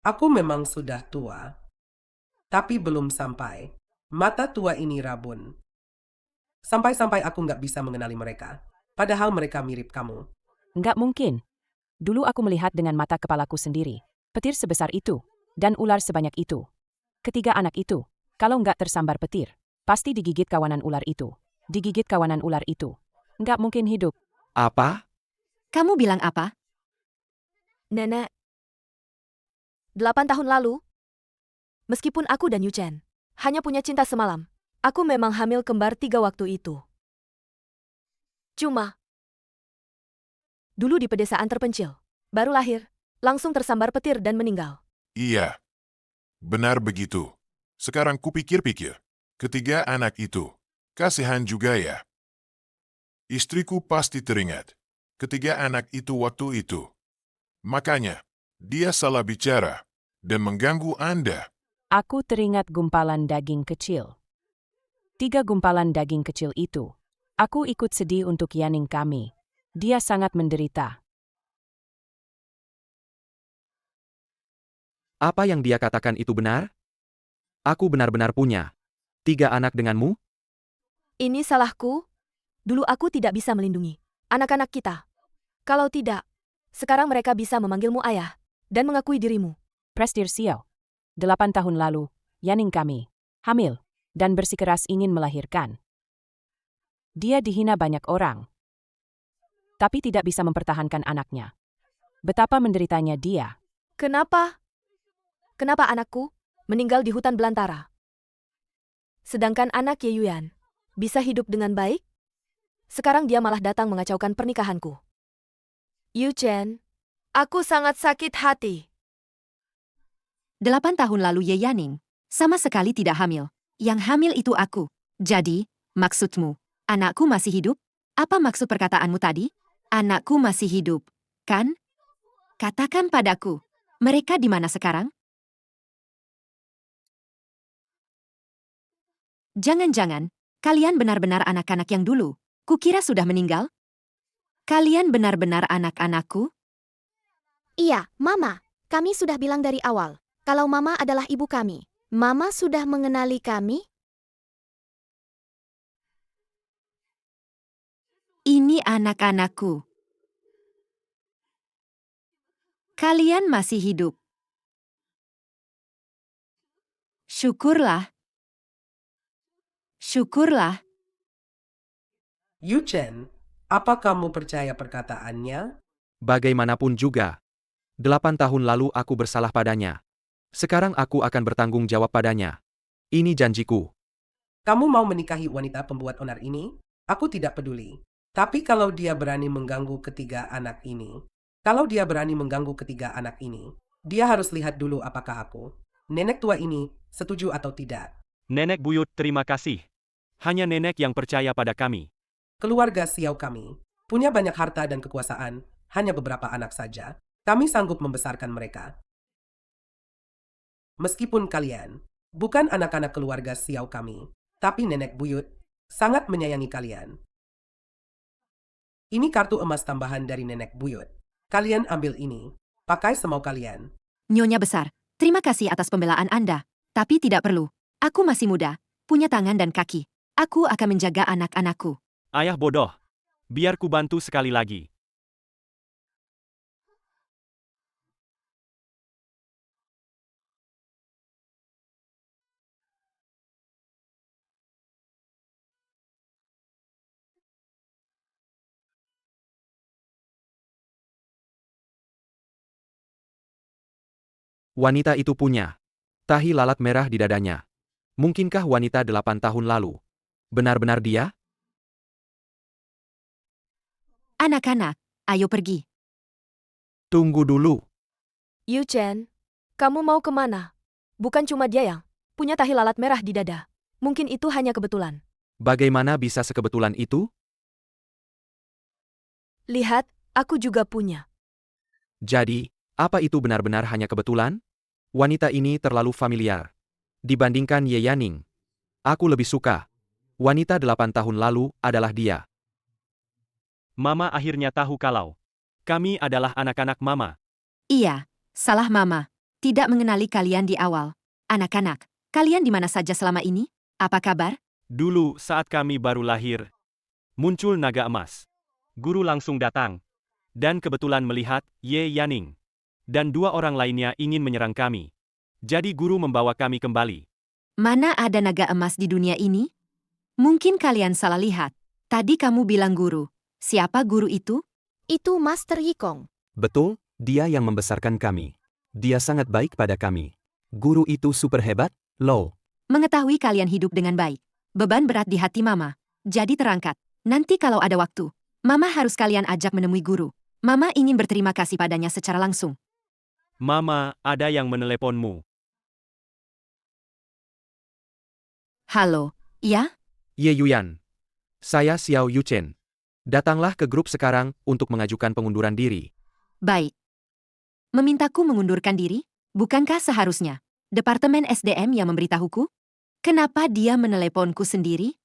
[SPEAKER 7] Aku memang sudah tua. Tapi belum sampai. Mata tua ini rabun. Sampai-sampai aku nggak bisa mengenali mereka. Padahal mereka mirip kamu.
[SPEAKER 11] Nggak mungkin. Dulu aku melihat dengan mata kepalaku sendiri. Petir sebesar itu. Dan ular sebanyak itu. Ketiga anak itu, kalau nggak tersambar petir, pasti digigit kawanan ular itu. Digigit kawanan ular itu. Nggak mungkin hidup.
[SPEAKER 4] Apa?
[SPEAKER 6] Kamu bilang apa?
[SPEAKER 10] Nenek. 8 tahun lalu, meskipun aku dan Yu Chen hanya punya cinta semalam, aku memang hamil kembar 3 waktu itu. Cuma, dulu di pedesaan terpencil, baru lahir, langsung tersambar petir dan meninggal.
[SPEAKER 2] Iya. Benar begitu. Sekarang kupikir-pikir. Ketiga anak itu. Kasihan juga ya. Istriku pasti teringat. Ketiga anak itu waktu itu. Makanya, dia salah bicara dan mengganggu Anda.
[SPEAKER 11] Aku teringat gumpalan daging kecil. 3 gumpalan daging kecil itu. Aku ikut sedih untuk Yaning kami. Dia sangat menderita.
[SPEAKER 4] Apa yang dia katakan itu benar? Aku benar-benar punya 3 anak denganmu?
[SPEAKER 10] Ini salahku. Dulu aku tidak bisa melindungi anak-anak kita. Kalau tidak, sekarang mereka bisa memanggilmu ayah dan mengakui dirimu.
[SPEAKER 11] Presdir Xiao. 8 tahun lalu, Yaning kami hamil dan bersikeras ingin melahirkan. Dia dihina banyak orang, tapi tidak bisa mempertahankan anaknya. Betapa menderitanya dia.
[SPEAKER 10] Kenapa? Kenapa anakku meninggal di hutan belantara? Sedangkan anak Ye Yuan bisa hidup dengan baik? Sekarang dia malah datang mengacaukan pernikahanku. Yu Chen, aku sangat sakit hati.
[SPEAKER 6] 8 tahun lalu Ye Yaning sama sekali tidak hamil. Yang hamil itu aku. Jadi, maksudmu, anakku masih hidup? Apa maksud perkataanmu tadi? Anakku masih hidup, kan? Katakan padaku, mereka di mana sekarang? Jangan-jangan, kalian benar-benar anak-anak yang dulu. Kukira sudah meninggal? Kalian benar-benar anak-anakku?
[SPEAKER 8] Iya, Mama. Kami sudah bilang dari awal, kalau Mama adalah ibu kami. Mama sudah mengenali kami?
[SPEAKER 6] Ini anak-anakku. Kalian masih hidup. Syukurlah. Syukurlah.
[SPEAKER 7] Yu Chen, apa kamu percaya perkataannya?
[SPEAKER 4] Bagaimanapun juga. 8 tahun lalu aku bersalah padanya. Sekarang aku akan bertanggung jawab padanya. Ini janjiku.
[SPEAKER 7] Kamu mau menikahi wanita pembuat onar ini? Aku tidak peduli. Tapi kalau dia berani mengganggu ketiga anak ini, dia harus lihat dulu apakah aku, nenek tua ini, setuju atau tidak.
[SPEAKER 3] Nenek buyut, terima kasih. Hanya nenek yang percaya pada kami.
[SPEAKER 7] Keluarga Xiao kami punya banyak harta dan kekuasaan, hanya beberapa anak saja. Kami sanggup membesarkan mereka. Meskipun kalian bukan anak-anak keluarga Xiao kami, tapi nenek buyut sangat menyayangi kalian. Ini kartu emas tambahan dari nenek buyut. Kalian ambil ini, pakai semau kalian.
[SPEAKER 6] Nyonya besar, terima kasih atas pembelaan Anda. Tapi tidak perlu. Aku masih muda, punya tangan dan kaki. Aku akan menjaga anak-anakku.
[SPEAKER 3] Ayah bodoh. Biar ku bantu sekali lagi.
[SPEAKER 4] Wanita itu punya tahi lalat merah di dadanya. Mungkinkah wanita 8 tahun lalu benar-benar dia?
[SPEAKER 6] Anak-anak, ayo pergi.
[SPEAKER 4] Tunggu dulu.
[SPEAKER 10] Yu Chen, kamu mau kemana? Bukan cuma dia yang punya tahi lalat merah di dada. Mungkin itu hanya kebetulan.
[SPEAKER 4] Bagaimana bisa sekebetulan itu?
[SPEAKER 10] Lihat, aku juga punya.
[SPEAKER 4] Jadi, apa itu benar-benar hanya kebetulan? Wanita ini terlalu familiar. Dibandingkan Ye Yaning, aku lebih suka. Wanita 8 tahun lalu adalah dia.
[SPEAKER 3] Mama akhirnya tahu kalau kami adalah anak-anak Mama.
[SPEAKER 6] Iya, salah Mama. Tidak mengenali kalian di awal. Anak-anak, kalian di mana saja selama ini? Apa kabar?
[SPEAKER 3] Dulu saat kami baru lahir, muncul naga emas. Guru langsung datang. Dan kebetulan melihat Ye Yaning. Dan 2 orang lainnya ingin menyerang kami. Jadi guru membawa kami kembali.
[SPEAKER 6] Mana ada naga emas di dunia ini? Mungkin kalian salah lihat. Tadi kamu bilang guru. Siapa guru itu?
[SPEAKER 8] Itu Master Yikong.
[SPEAKER 12] Betul, dia yang membesarkan kami. Dia sangat baik pada kami. Guru itu super hebat, loh.
[SPEAKER 6] Mengetahui kalian hidup dengan baik. Beban berat di hati Mama. Jadi terangkat. Nanti kalau ada waktu, Mama harus kalian ajak menemui guru. Mama ingin berterima kasih padanya secara langsung.
[SPEAKER 3] Mama, ada yang meneleponmu.
[SPEAKER 6] Halo, ya?
[SPEAKER 4] Ye Yuan. Saya Xiao Yuchen. Datanglah ke grup sekarang untuk mengajukan pengunduran diri.
[SPEAKER 6] Baik. Memintaku mengundurkan diri? Bukankah seharusnya Departemen SDM yang memberitahuku? Kenapa dia meneleponku sendiri?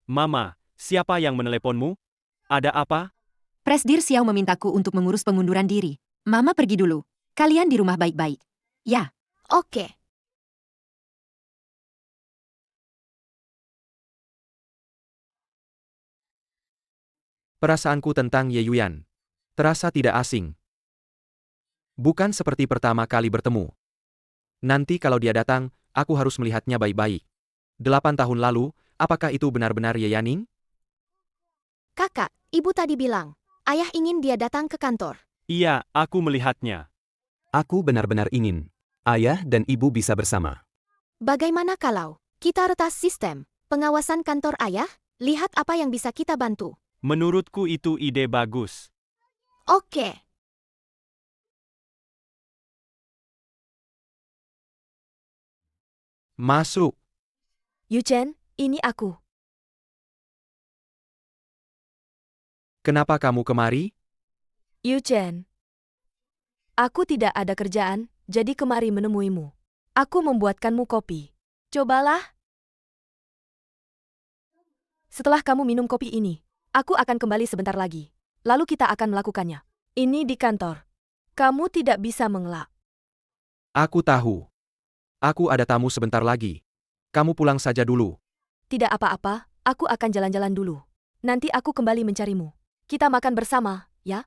[SPEAKER 3] Mama, Siapa yang meneleponmu? Ada apa?
[SPEAKER 6] Presdir Xiao memintaku untuk mengurus pengunduran diri. Mama pergi dulu. Kalian di rumah baik-baik. Ya,
[SPEAKER 8] Oke.
[SPEAKER 4] Perasaanku tentang Ye Yuan terasa tidak asing. Bukan seperti pertama kali bertemu. Nanti kalau dia datang, aku harus melihatnya baik-baik. 8 tahun lalu, apakah itu benar-benar Ye Yaning?
[SPEAKER 8] Kakak, ibu tadi bilang, ayah ingin dia datang ke kantor.
[SPEAKER 3] Iya, aku melihatnya.
[SPEAKER 12] Aku benar-benar ingin ayah dan ibu bisa bersama.
[SPEAKER 8] Bagaimana kalau kita retas sistem pengawasan kantor ayah? Lihat apa yang bisa kita bantu.
[SPEAKER 3] Menurutku itu ide bagus.
[SPEAKER 8] Oke.
[SPEAKER 4] Masuk.
[SPEAKER 10] Yuchen, ini aku.
[SPEAKER 4] Kenapa kamu kemari?
[SPEAKER 10] Yuchen. Aku tidak ada kerjaan, jadi kemari menemuimu. Aku membuatkanmu kopi. Cobalah. Setelah kamu minum kopi ini, aku akan kembali sebentar lagi. Lalu kita akan melakukannya. Ini di kantor. Kamu tidak bisa mengelak.
[SPEAKER 4] Aku tahu. Aku ada tamu sebentar lagi. Kamu pulang saja dulu.
[SPEAKER 10] Tidak apa-apa, aku akan jalan-jalan dulu. Nanti aku kembali mencarimu. Kita makan bersama, ya?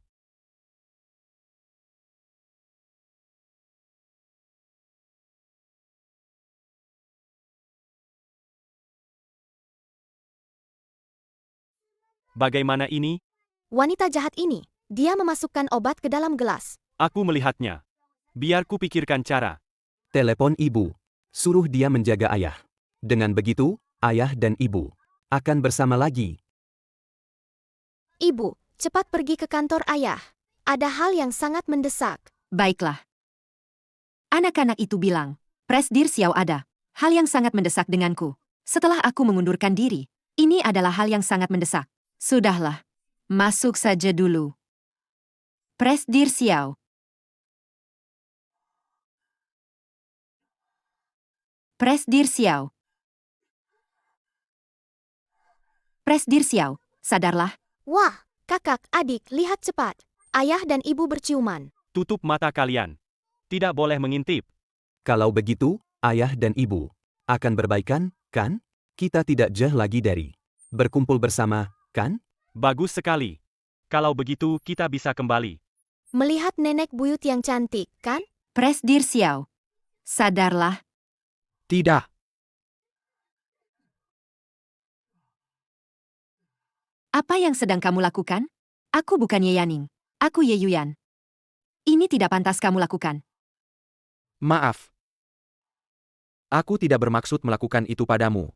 [SPEAKER 3] Bagaimana ini?
[SPEAKER 8] Wanita jahat ini, dia memasukkan obat ke dalam gelas.
[SPEAKER 3] Aku melihatnya. Biar ku pikirkan cara.
[SPEAKER 12] Telepon ibu. Suruh dia menjaga ayah. Dengan begitu, ayah dan ibu akan bersama lagi.
[SPEAKER 8] Ibu, cepat pergi ke kantor ayah. Ada hal yang sangat mendesak.
[SPEAKER 6] baiklah. Anak-anak itu bilang, Presdir Xiao ada. Hal yang sangat mendesak denganku. Setelah aku mengundurkan diri, ini adalah hal yang sangat mendesak. Sudahlah. Masuk saja dulu. Presdir Xiao. Presdir Xiao. Presdir Xiao, sadarlah.
[SPEAKER 8] Wah, kakak, adik, lihat cepat. Ayah dan ibu berciuman.
[SPEAKER 3] Tutup mata kalian. Tidak boleh mengintip.
[SPEAKER 12] Kalau begitu, ayah dan ibu akan berbaikan, kan? Kita tidak jauh lagi dari berkumpul bersama, kan?
[SPEAKER 3] Bagus sekali. Kalau begitu, kita bisa kembali.
[SPEAKER 8] Melihat nenek buyut yang cantik, kan?
[SPEAKER 6] Presdir Xiao. Sadarlah.
[SPEAKER 4] Tidak.
[SPEAKER 6] Apa yang sedang kamu lakukan? Aku bukan Ye Yaning. Aku Ye Yuan. Ini tidak pantas kamu lakukan.
[SPEAKER 4] Maaf. Aku tidak bermaksud melakukan itu padamu.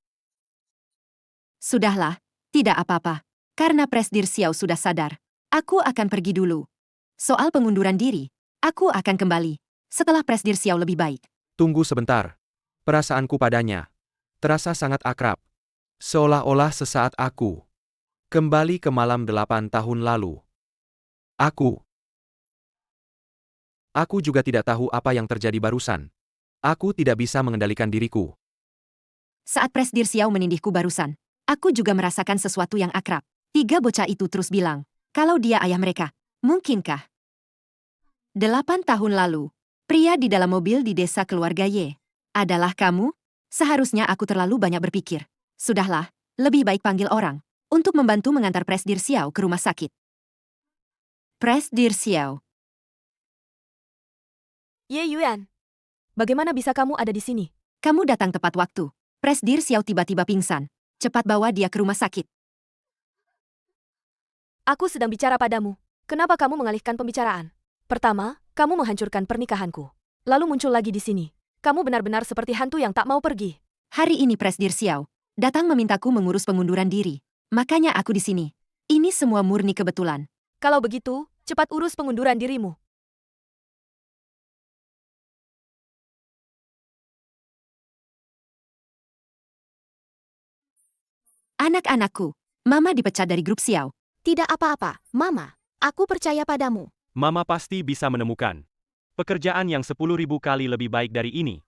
[SPEAKER 6] Sudahlah, tidak apa-apa. Karena Presdir Xiao sudah sadar. Aku akan pergi dulu. Soal pengunduran diri, aku akan kembali. Setelah Presdir Xiao lebih baik.
[SPEAKER 4] Tunggu sebentar. Perasaanku padanya terasa sangat akrab. Seolah-olah sesaat aku kembali ke malam 8 tahun lalu. Aku juga tidak tahu apa yang terjadi barusan. Aku tidak bisa mengendalikan diriku.
[SPEAKER 6] Saat Presdir Xiao menindihku barusan, aku juga merasakan sesuatu yang akrab. 3 bocah itu terus bilang, kalau dia ayah mereka, mungkinkah? 8 tahun lalu, pria di dalam mobil di desa keluarga Ye. Adalah kamu? Seharusnya aku terlalu banyak berpikir. Sudahlah, lebih baik panggil orang untuk membantu mengantar Presdir Xiao ke rumah sakit. Presdir Xiao.
[SPEAKER 10] Ye Yuan. Bagaimana bisa kamu ada di sini?
[SPEAKER 6] Kamu datang tepat waktu. Presdir Xiao tiba-tiba pingsan. Cepat bawa dia ke rumah sakit.
[SPEAKER 10] Aku sedang bicara padamu. Kenapa kamu mengalihkan pembicaraan? Pertama, kamu menghancurkan pernikahanku. Lalu muncul lagi di sini. Kamu benar-benar seperti hantu yang tak mau pergi.
[SPEAKER 6] Hari ini Presdir Xiao datang memintaku mengurus pengunduran diri. Makanya aku di sini. Ini semua murni kebetulan.
[SPEAKER 10] Kalau begitu, cepat urus pengunduran dirimu.
[SPEAKER 6] Anak-anakku, Mama dipecat dari grup Xiao.
[SPEAKER 8] Tidak apa-apa, Mama. Aku percaya padamu.
[SPEAKER 3] Mama pasti bisa menemukan pekerjaan yang 10.000 kali lebih baik dari ini.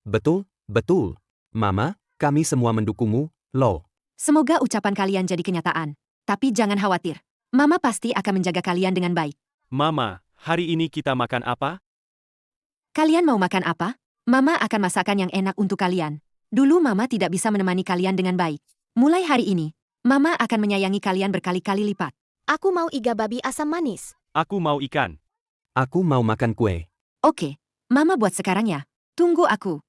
[SPEAKER 12] Betul, betul. Mama, kami semua mendukungmu, Lo.
[SPEAKER 6] Semoga ucapan kalian jadi kenyataan. Tapi jangan khawatir. Mama pasti akan menjaga kalian dengan baik.
[SPEAKER 3] Mama, hari ini kita makan apa?
[SPEAKER 6] Kalian mau makan apa? Mama akan masakan yang enak untuk kalian. Dulu Mama tidak bisa menemani kalian dengan baik. Mulai hari ini, Mama akan menyayangi kalian berkali-kali lipat.
[SPEAKER 8] Aku mau iga babi asam manis.
[SPEAKER 3] Aku mau ikan.
[SPEAKER 12] Aku mau makan kue.
[SPEAKER 6] Oke, Mama buat sekarang ya. Tunggu aku.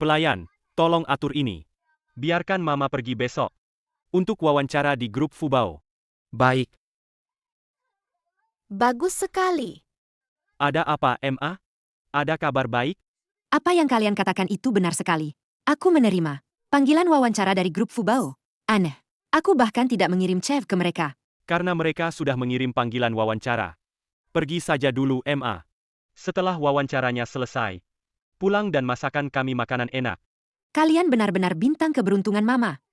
[SPEAKER 3] Pelayan, tolong atur ini. Biarkan Mama pergi besok. Untuk wawancara di grup Fubao.
[SPEAKER 4] Baik,
[SPEAKER 8] Bagus sekali.
[SPEAKER 3] Ada apa, MA? Ada kabar baik?
[SPEAKER 6] Apa yang kalian katakan itu benar sekali. Aku menerima panggilan wawancara dari grup Fubao. Aneh. Aku bahkan tidak mengirim chef ke mereka.
[SPEAKER 3] Karena mereka sudah mengirim panggilan wawancara. Pergi saja dulu, MA. Setelah wawancaranya selesai, pulang dan masakan kami makanan enak.
[SPEAKER 6] Kalian benar-benar bintang keberuntungan Mama.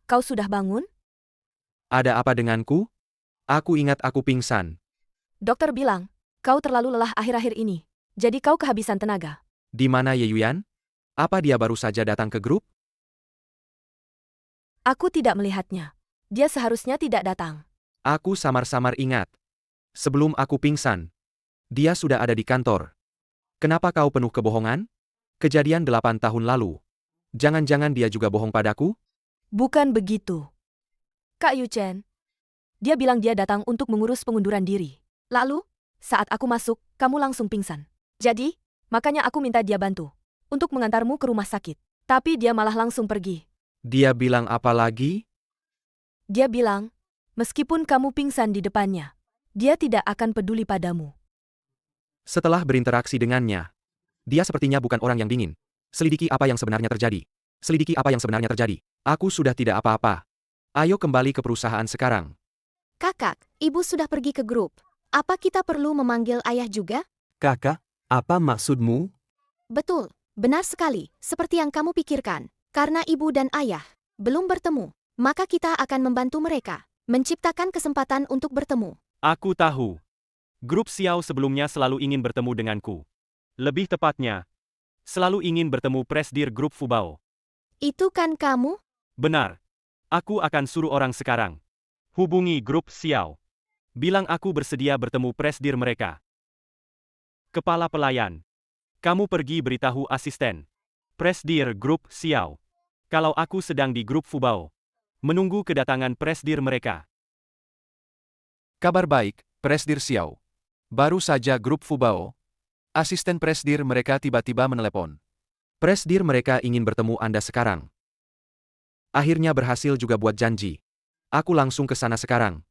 [SPEAKER 10] Kau sudah bangun?
[SPEAKER 4] ada apa denganku? Aku ingat aku pingsan.
[SPEAKER 10] Dokter bilang, kau terlalu lelah akhir-akhir ini. Jadi kau kehabisan tenaga.
[SPEAKER 4] Di mana Ye Yuyan? Apa dia baru saja datang ke grup?
[SPEAKER 10] Aku tidak melihatnya. Dia seharusnya tidak datang.
[SPEAKER 4] Aku samar-samar ingat. Sebelum aku pingsan, dia sudah ada di kantor. Kenapa kau penuh kebohongan? Kejadian 8 tahun lalu. Jangan-jangan dia juga bohong padaku?
[SPEAKER 10] Bukan begitu. Kak Yu Chen. Dia bilang dia datang untuk mengurus pengunduran diri. Lalu, saat aku masuk, kamu langsung pingsan. Jadi, makanya aku minta dia bantu. Untuk mengantarmu ke rumah sakit. Tapi dia malah langsung pergi.
[SPEAKER 4] Dia bilang apa lagi?
[SPEAKER 10] Dia bilang, meskipun kamu pingsan di depannya, dia tidak akan peduli padamu.
[SPEAKER 4] Setelah berinteraksi dengannya, dia sepertinya bukan orang yang dingin. Selidiki apa yang sebenarnya terjadi. Selidiki apa yang sebenarnya terjadi. Aku sudah tidak apa-apa. Ayo kembali ke perusahaan sekarang.
[SPEAKER 8] Kakak, ibu sudah pergi ke grup. Apa kita perlu memanggil ayah juga?
[SPEAKER 12] Kakak, apa maksudmu?
[SPEAKER 8] Betul, benar sekali, seperti yang kamu pikirkan. Karena ibu dan ayah belum bertemu, maka kita akan membantu mereka menciptakan kesempatan untuk bertemu.
[SPEAKER 3] Aku tahu. Grup Xiao sebelumnya selalu ingin bertemu denganku. Lebih tepatnya, selalu ingin bertemu Presdir Grup Fubao.
[SPEAKER 8] Itu kan kamu?
[SPEAKER 3] Benar. Aku akan suruh orang sekarang. Hubungi grup Xiao. Bilang aku bersedia bertemu Presdir mereka. Kepala pelayan. Kamu pergi beritahu asisten Presdir Grup Xiao. Kalau aku sedang di grup Fubao. Menunggu kedatangan Presdir mereka.
[SPEAKER 5] Kabar baik, Presdir Xiao. Baru saja grup Fubao. Asisten Presdir mereka tiba-tiba menelepon.
[SPEAKER 4] Presdir mereka ingin bertemu Anda sekarang. Akhirnya berhasil juga buat janji. Aku langsung ke sana sekarang.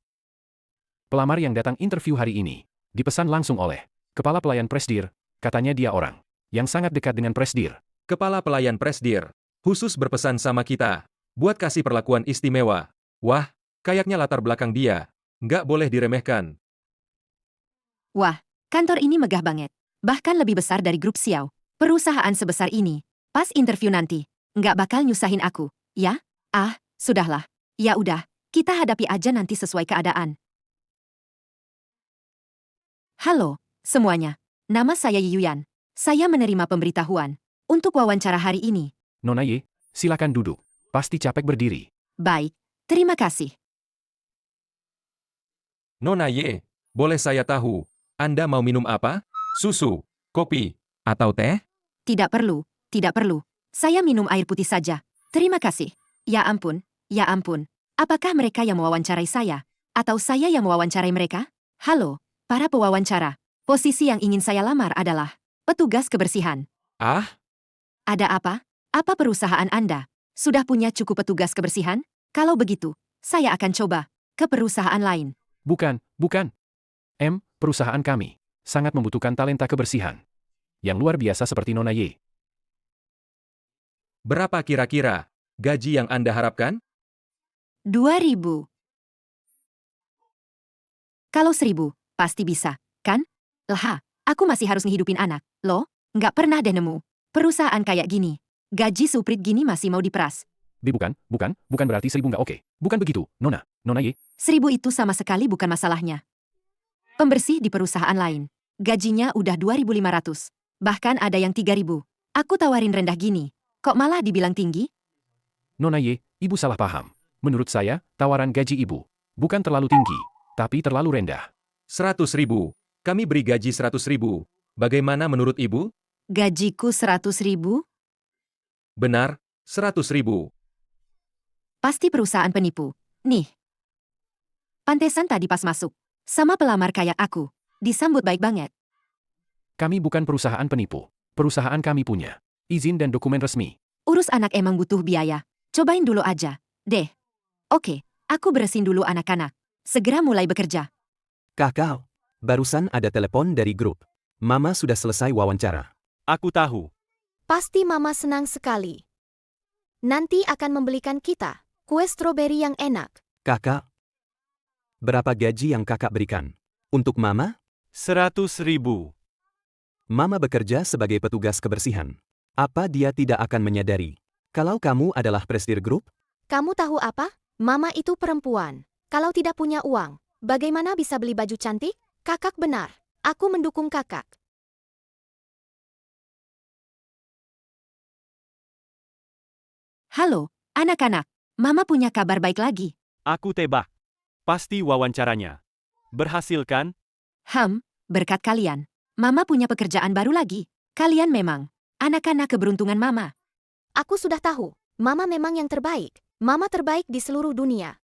[SPEAKER 13] Pelamar yang datang interview hari ini dipesan langsung oleh Kepala Pelayan Presdir, katanya dia orang yang sangat dekat dengan Presdir.
[SPEAKER 1] Kepala pelayan Presdir, khusus berpesan sama kita, buat kasih perlakuan istimewa. Wah, kayaknya latar belakang dia, nggak boleh diremehkan.
[SPEAKER 6] Wah, kantor ini megah banget. Bahkan lebih besar dari grup Xiao. Perusahaan sebesar ini, pas interview nanti, nggak bakal nyusahin aku, ya? Ah, sudahlah. Ya udah, kita hadapi aja nanti sesuai keadaan. Halo, semuanya. Nama saya Yi Yuyan. Saya menerima pemberitahuan untuk wawancara hari ini.
[SPEAKER 13] Nona Ye, silakan duduk. Pasti capek berdiri.
[SPEAKER 6] Baik, terima kasih.
[SPEAKER 1] Nona Ye, boleh saya tahu, Anda mau minum apa? Susu, kopi, atau teh?
[SPEAKER 6] Tidak perlu, tidak perlu. Saya minum air putih saja. Terima kasih. Ya ampun, ya ampun. Apakah mereka yang mewawancarai saya? Atau saya yang mewawancarai mereka? Halo, para pewawancara. Posisi yang ingin saya lamar adalah petugas kebersihan.
[SPEAKER 1] Ah,
[SPEAKER 6] Ada apa? Apa perusahaan Anda sudah punya cukup petugas kebersihan? Kalau begitu, saya akan coba ke perusahaan lain.
[SPEAKER 13] Bukan. Perusahaan kami sangat membutuhkan talenta kebersihan yang luar biasa seperti Nona Ye.
[SPEAKER 1] berapa kira-kira gaji yang Anda harapkan?
[SPEAKER 6] 2.000. Kalau 1.000, pasti bisa, kan? Lah, aku masih harus ngehidupin anak. Loh, nggak pernah deh nemu perusahaan kayak gini. Gaji suprit gini masih mau diperas.
[SPEAKER 13] Bukan berarti 1.000 nggak oke. Bukan begitu, Nona Ye.
[SPEAKER 6] 1.000 itu sama sekali bukan masalahnya. Pembersih di perusahaan lain. Gajinya udah 2.500. Bahkan ada yang 3.000. Aku tawarin rendah gini. Kok malah dibilang tinggi?
[SPEAKER 13] Nona Ye, ibu salah paham. Menurut saya, tawaran gaji ibu bukan terlalu tinggi, tapi terlalu rendah.
[SPEAKER 4] 100.000. Kami beri gaji 100.000. Bagaimana menurut ibu?
[SPEAKER 6] Gajiku 100.000?
[SPEAKER 4] Benar, 100.000.
[SPEAKER 6] Pasti perusahaan penipu. Nih. Pantesan tadi pas masuk. Sama pelamar kayak aku. Disambut baik banget.
[SPEAKER 13] Kami bukan perusahaan penipu. Perusahaan kami punya izin dan dokumen resmi.
[SPEAKER 6] Urus anak emang butuh biaya. Cobain dulu aja, deh. Oke, aku beresin dulu anak-anak. Segera mulai bekerja.
[SPEAKER 12] Kakak, barusan ada telepon dari grup. Mama sudah selesai wawancara.
[SPEAKER 3] Aku tahu.
[SPEAKER 8] Pasti Mama senang sekali. Nanti akan membelikan kita kue stroberi yang enak.
[SPEAKER 12] Kakak, berapa gaji yang kakak berikan? Untuk Mama?
[SPEAKER 3] 100.000.
[SPEAKER 12] Mama bekerja sebagai petugas kebersihan. Apa dia tidak akan menyadari kalau kamu adalah presidir grup?
[SPEAKER 8] Kamu tahu apa? Mama itu perempuan. Kalau tidak punya uang, bagaimana bisa beli baju cantik? Kakak benar. Aku mendukung kakak.
[SPEAKER 6] Halo, anak-anak. Mama punya kabar baik lagi.
[SPEAKER 3] Aku tebak. Pasti wawancaranya berhasil kan?
[SPEAKER 6] Berkat kalian. Mama punya pekerjaan baru lagi. Kalian memang anak-anak keberuntungan Mama.
[SPEAKER 8] Aku sudah tahu. Mama memang yang terbaik. Mama terbaik di seluruh dunia.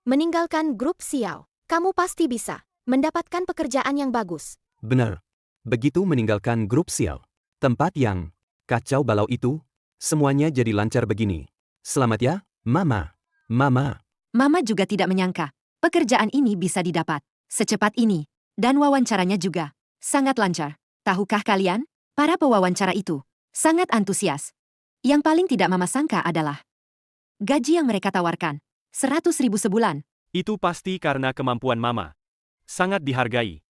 [SPEAKER 8] Meninggalkan grup Xiao. Kamu pasti bisa mendapatkan pekerjaan yang bagus.
[SPEAKER 12] Benar. Begitu meninggalkan grup Xiao, tempat yang kacau balau itu, semuanya jadi lancar begini. Selamat ya, Mama. Mama.
[SPEAKER 6] Mama juga tidak menyangka pekerjaan ini bisa didapat secepat ini. Dan wawancaranya juga sangat lancar. Tahukah kalian, para pewawancara itu sangat antusias. Yang paling tidak Mama sangka adalah gaji yang mereka tawarkan, 100.000 sebulan.
[SPEAKER 3] Itu pasti karena kemampuan Mama. Sangat dihargai.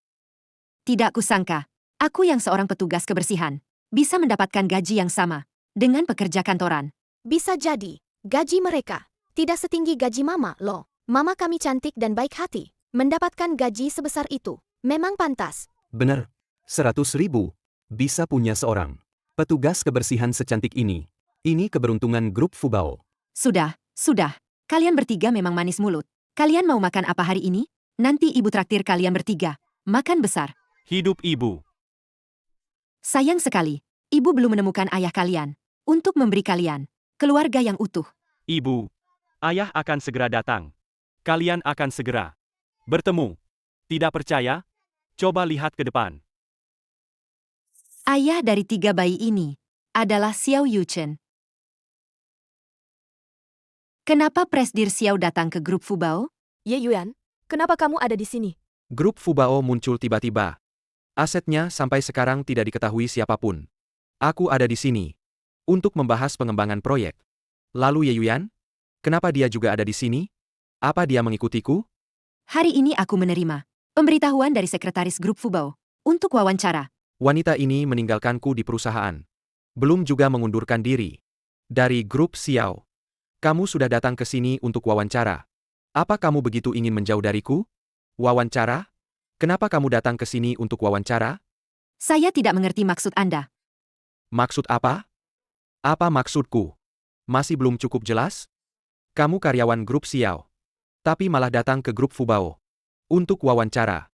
[SPEAKER 6] Tidak kusangka, aku yang seorang petugas kebersihan, bisa mendapatkan gaji yang sama dengan pekerja kantoran.
[SPEAKER 8] Bisa jadi, gaji mereka tidak setinggi gaji Mama loh. Mama kami cantik dan baik hati. Mendapatkan gaji sebesar itu memang pantas.
[SPEAKER 12] Benar. 100.000 bisa punya seorang petugas kebersihan secantik ini. Ini keberuntungan grup Fubao.
[SPEAKER 6] Sudah. Kalian bertiga memang manis mulut. Kalian mau makan apa hari ini? Nanti ibu traktir kalian bertiga. Makan besar.
[SPEAKER 3] Hidup ibu.
[SPEAKER 6] Sayang sekali, ibu belum menemukan ayah kalian untuk memberi kalian keluarga yang utuh.
[SPEAKER 3] Ibu, ayah akan segera datang. Kalian akan segera bertemu. Tidak percaya? Coba lihat ke depan.
[SPEAKER 6] Ayah dari 3 bayi ini adalah Xiao Yuchen. Kenapa Presdir Xiao datang ke grup Fubao?
[SPEAKER 10] Ye Yuan, kenapa kamu ada di sini?
[SPEAKER 4] Grup Fubao muncul tiba-tiba. Asetnya sampai sekarang tidak diketahui siapapun. Aku ada di sini untuk membahas pengembangan proyek. Lalu Ye Yuan, kenapa dia juga ada di sini? Apa dia mengikutiku?
[SPEAKER 6] Hari ini aku menerima pemberitahuan dari sekretaris grup Fubao untuk wawancara.
[SPEAKER 4] Wanita ini meninggalkanku di perusahaan. Belum juga mengundurkan diri dari grup Xiao. Kamu sudah datang ke sini untuk wawancara. Apa kamu begitu ingin menjauh dariku? Wawancara? Kenapa kamu datang ke sini untuk wawancara?
[SPEAKER 6] Saya tidak mengerti maksud Anda.
[SPEAKER 4] Maksud apa? Apa maksudku? Masih belum cukup jelas? Kamu karyawan grup Xiao, tapi malah datang ke grup Fubao untuk wawancara.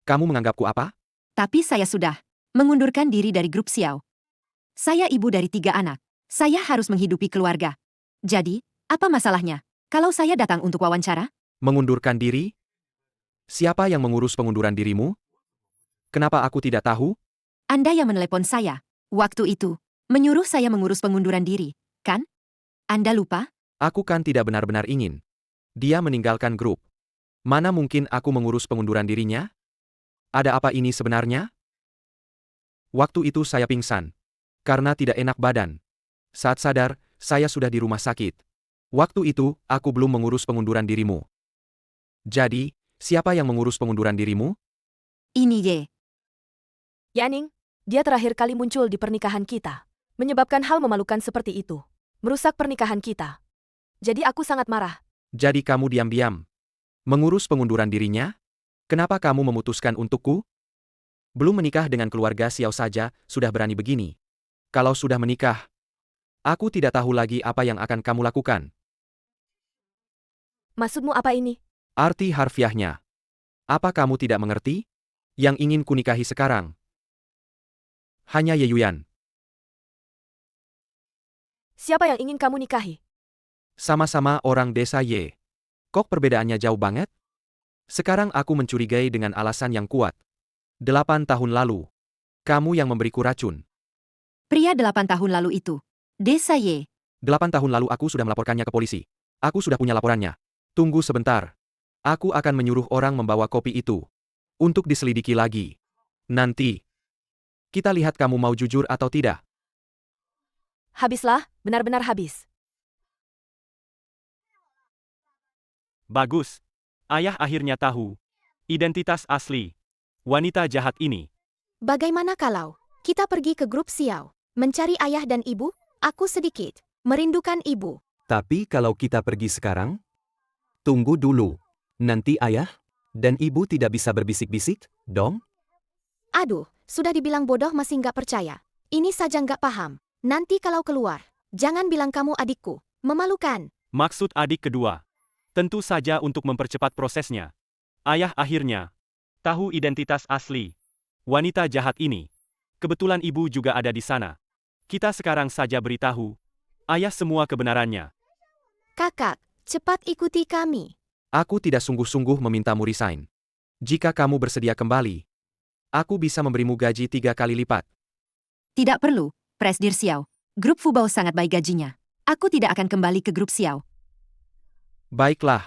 [SPEAKER 4] Kamu menganggapku apa?
[SPEAKER 6] Tapi saya sudah mengundurkan diri dari grup Xiao. Saya ibu dari 3 anak. Saya harus menghidupi keluarga. Jadi, apa masalahnya kalau saya datang untuk wawancara?
[SPEAKER 4] Mengundurkan diri? Siapa yang mengurus pengunduran dirimu? Kenapa aku tidak tahu?
[SPEAKER 6] Anda yang menelepon saya waktu itu, menyuruh saya mengurus pengunduran diri, kan? Anda lupa?
[SPEAKER 4] Aku kan tidak benar-benar ingin dia meninggalkan grup. Mana mungkin aku mengurus pengunduran dirinya? Ada apa ini sebenarnya? Waktu itu saya pingsan karena tidak enak badan. Saat sadar, saya sudah di rumah sakit. Waktu itu, aku belum mengurus pengunduran dirimu. Jadi, siapa yang mengurus pengunduran dirimu?
[SPEAKER 6] Ini Ye.
[SPEAKER 10] Yaning, dia terakhir kali muncul di pernikahan kita. Menyebabkan hal memalukan seperti itu. Merusak pernikahan kita. Jadi aku sangat marah.
[SPEAKER 4] Jadi kamu diam-diam mengurus pengunduran dirinya? Kenapa kamu memutuskan untukku? Belum menikah dengan keluarga Xiao saja, sudah berani begini. Kalau sudah menikah, aku tidak tahu lagi apa yang akan kamu lakukan.
[SPEAKER 10] Maksudmu apa ini?
[SPEAKER 4] Arti harfiahnya. Apa kamu tidak mengerti? Yang ingin kunikahi sekarang hanya Ye Yuyan.
[SPEAKER 10] Siapa yang ingin kamu nikahi?
[SPEAKER 4] Sama-sama orang desa Ye. Kok perbedaannya jauh banget? Sekarang aku mencurigai dengan alasan yang kuat. 8 tahun lalu, kamu yang memberiku racun.
[SPEAKER 6] Pria 8 tahun lalu itu. Desa Ye.
[SPEAKER 4] 8 tahun lalu aku sudah melaporkannya ke polisi. Aku sudah punya laporannya. Tunggu sebentar. Aku akan menyuruh orang membawa kopi itu. Untuk diselidiki lagi. Nanti. Kita lihat kamu mau jujur atau tidak.
[SPEAKER 10] Habislah, benar-benar habis.
[SPEAKER 3] Bagus. Ayah akhirnya tahu identitas asli wanita jahat ini.
[SPEAKER 8] Bagaimana kalau kita pergi ke grup Xiao, mencari ayah dan ibu? Aku sedikit merindukan ibu.
[SPEAKER 12] Tapi kalau kita pergi sekarang? Tunggu dulu. Nanti ayah dan ibu tidak bisa berbisik-bisik, dong?
[SPEAKER 8] Aduh, sudah dibilang bodoh masih nggak percaya. Ini saja nggak paham. Nanti kalau keluar, jangan bilang kamu adikku. Memalukan.
[SPEAKER 3] Maksud adik kedua. Tentu saja untuk mempercepat prosesnya. Ayah akhirnya tahu identitas asli wanita jahat ini. Kebetulan ibu juga ada di sana. Kita sekarang saja beritahu ayah semua kebenarannya.
[SPEAKER 8] Kakak, cepat ikuti kami.
[SPEAKER 4] Aku tidak sungguh-sungguh memintamu resign. Jika kamu bersedia kembali, aku bisa memberimu gaji 3 kali lipat.
[SPEAKER 6] Tidak perlu, Presdir Xiao. Grup Fubao sangat baik gajinya. Aku tidak akan kembali ke grup Xiao.
[SPEAKER 4] Baiklah.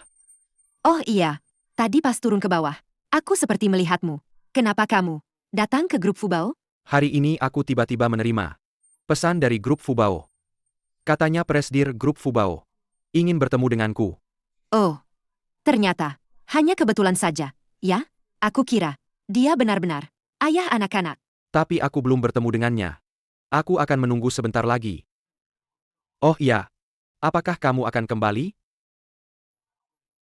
[SPEAKER 6] Oh iya, tadi pas turun ke bawah, aku seperti melihatmu. Kenapa kamu datang ke grup Fubao?
[SPEAKER 4] Hari ini aku tiba-tiba menerima pesan dari grup Fubao. Katanya Presdir grup Fubao ingin bertemu denganku.
[SPEAKER 6] Oh, ternyata hanya kebetulan saja. Ya, aku kira dia benar-benar ayah anak-anak.
[SPEAKER 4] Tapi aku belum bertemu dengannya. Aku akan menunggu sebentar lagi. Oh iya, apakah kamu akan kembali?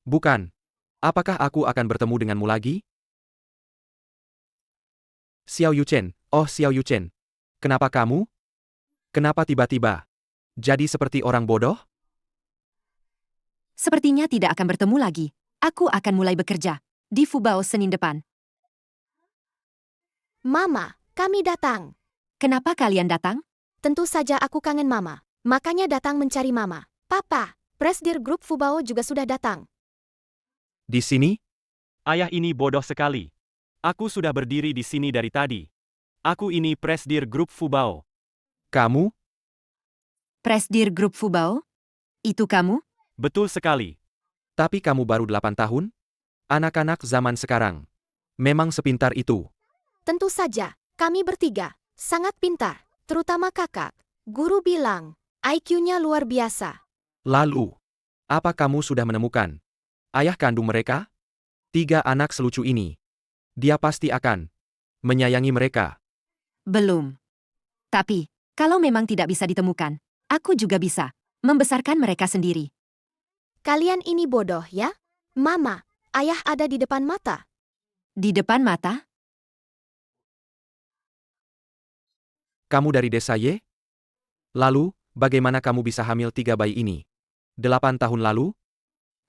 [SPEAKER 4] Bukan. Apakah aku akan bertemu denganmu lagi? Xiao Yuchen, oh Xiao Yuchen. Kenapa kamu? Kenapa tiba-tiba jadi seperti orang bodoh?
[SPEAKER 6] Sepertinya tidak akan bertemu lagi. Aku akan mulai bekerja di Fubao Senin depan.
[SPEAKER 8] Mama, kami datang.
[SPEAKER 6] Kenapa kalian datang?
[SPEAKER 8] Tentu saja aku kangen Mama. Makanya datang mencari Mama. Papa, Presdir grup Fubao juga sudah datang.
[SPEAKER 4] Di sini?
[SPEAKER 3] Ayah ini bodoh sekali. Aku sudah berdiri di sini dari tadi. Aku ini Presdir grup Fubao.
[SPEAKER 4] Kamu?
[SPEAKER 6] Presdir grup Fubao? Itu kamu?
[SPEAKER 3] Betul sekali.
[SPEAKER 4] Tapi kamu baru 8 tahun? Anak-anak zaman sekarang memang sepintar itu.
[SPEAKER 8] Tentu saja, kami bertiga sangat pintar, terutama kakak. Guru bilang, IQ-nya luar biasa.
[SPEAKER 4] Lalu, apa kamu sudah menemukan ayah kandung mereka? 3 anak selucu ini. Dia pasti akan menyayangi mereka.
[SPEAKER 6] Belum. Tapi, kalau memang tidak bisa ditemukan, aku juga bisa membesarkan mereka sendiri.
[SPEAKER 8] Kalian ini bodoh ya? Mama, ayah ada di depan mata.
[SPEAKER 6] Di depan mata?
[SPEAKER 4] Kamu dari desa Ye? Lalu, bagaimana kamu bisa hamil 3 bayi ini? 8 tahun lalu?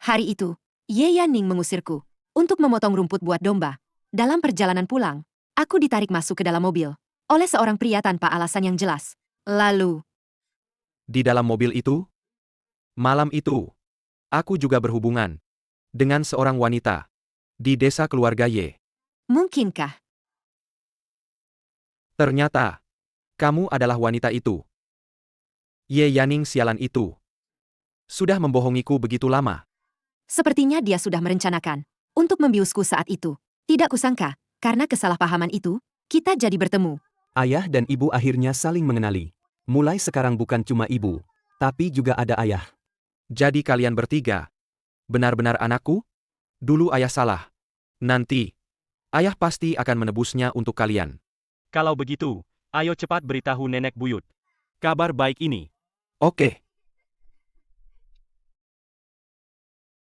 [SPEAKER 6] Hari itu, Ye Yaning mengusirku untuk memotong rumput buat domba. Dalam perjalanan pulang, aku ditarik masuk ke dalam mobil oleh seorang pria tanpa alasan yang jelas. Lalu,
[SPEAKER 4] Di dalam mobil itu? Malam itu, aku juga berhubungan dengan seorang wanita di desa keluarga Ye.
[SPEAKER 6] mungkinkah
[SPEAKER 4] Ternyata, kamu adalah wanita itu. Ye Yaning sialan itu sudah membohongiku begitu lama.
[SPEAKER 6] sepertinya dia sudah merencanakan untuk membiusku saat itu. Tidak kusangka, karena kesalahpahaman itu, kita jadi bertemu.
[SPEAKER 12] Ayah dan ibu akhirnya saling mengenali. Mulai sekarang bukan cuma ibu, tapi juga ada ayah.
[SPEAKER 4] Jadi kalian bertiga benar-benar anakku? Dulu ayah salah. Nanti, ayah pasti akan menebusnya untuk kalian.
[SPEAKER 3] Kalau begitu, ayo cepat beritahu nenek buyut kabar baik ini.
[SPEAKER 4] Oke.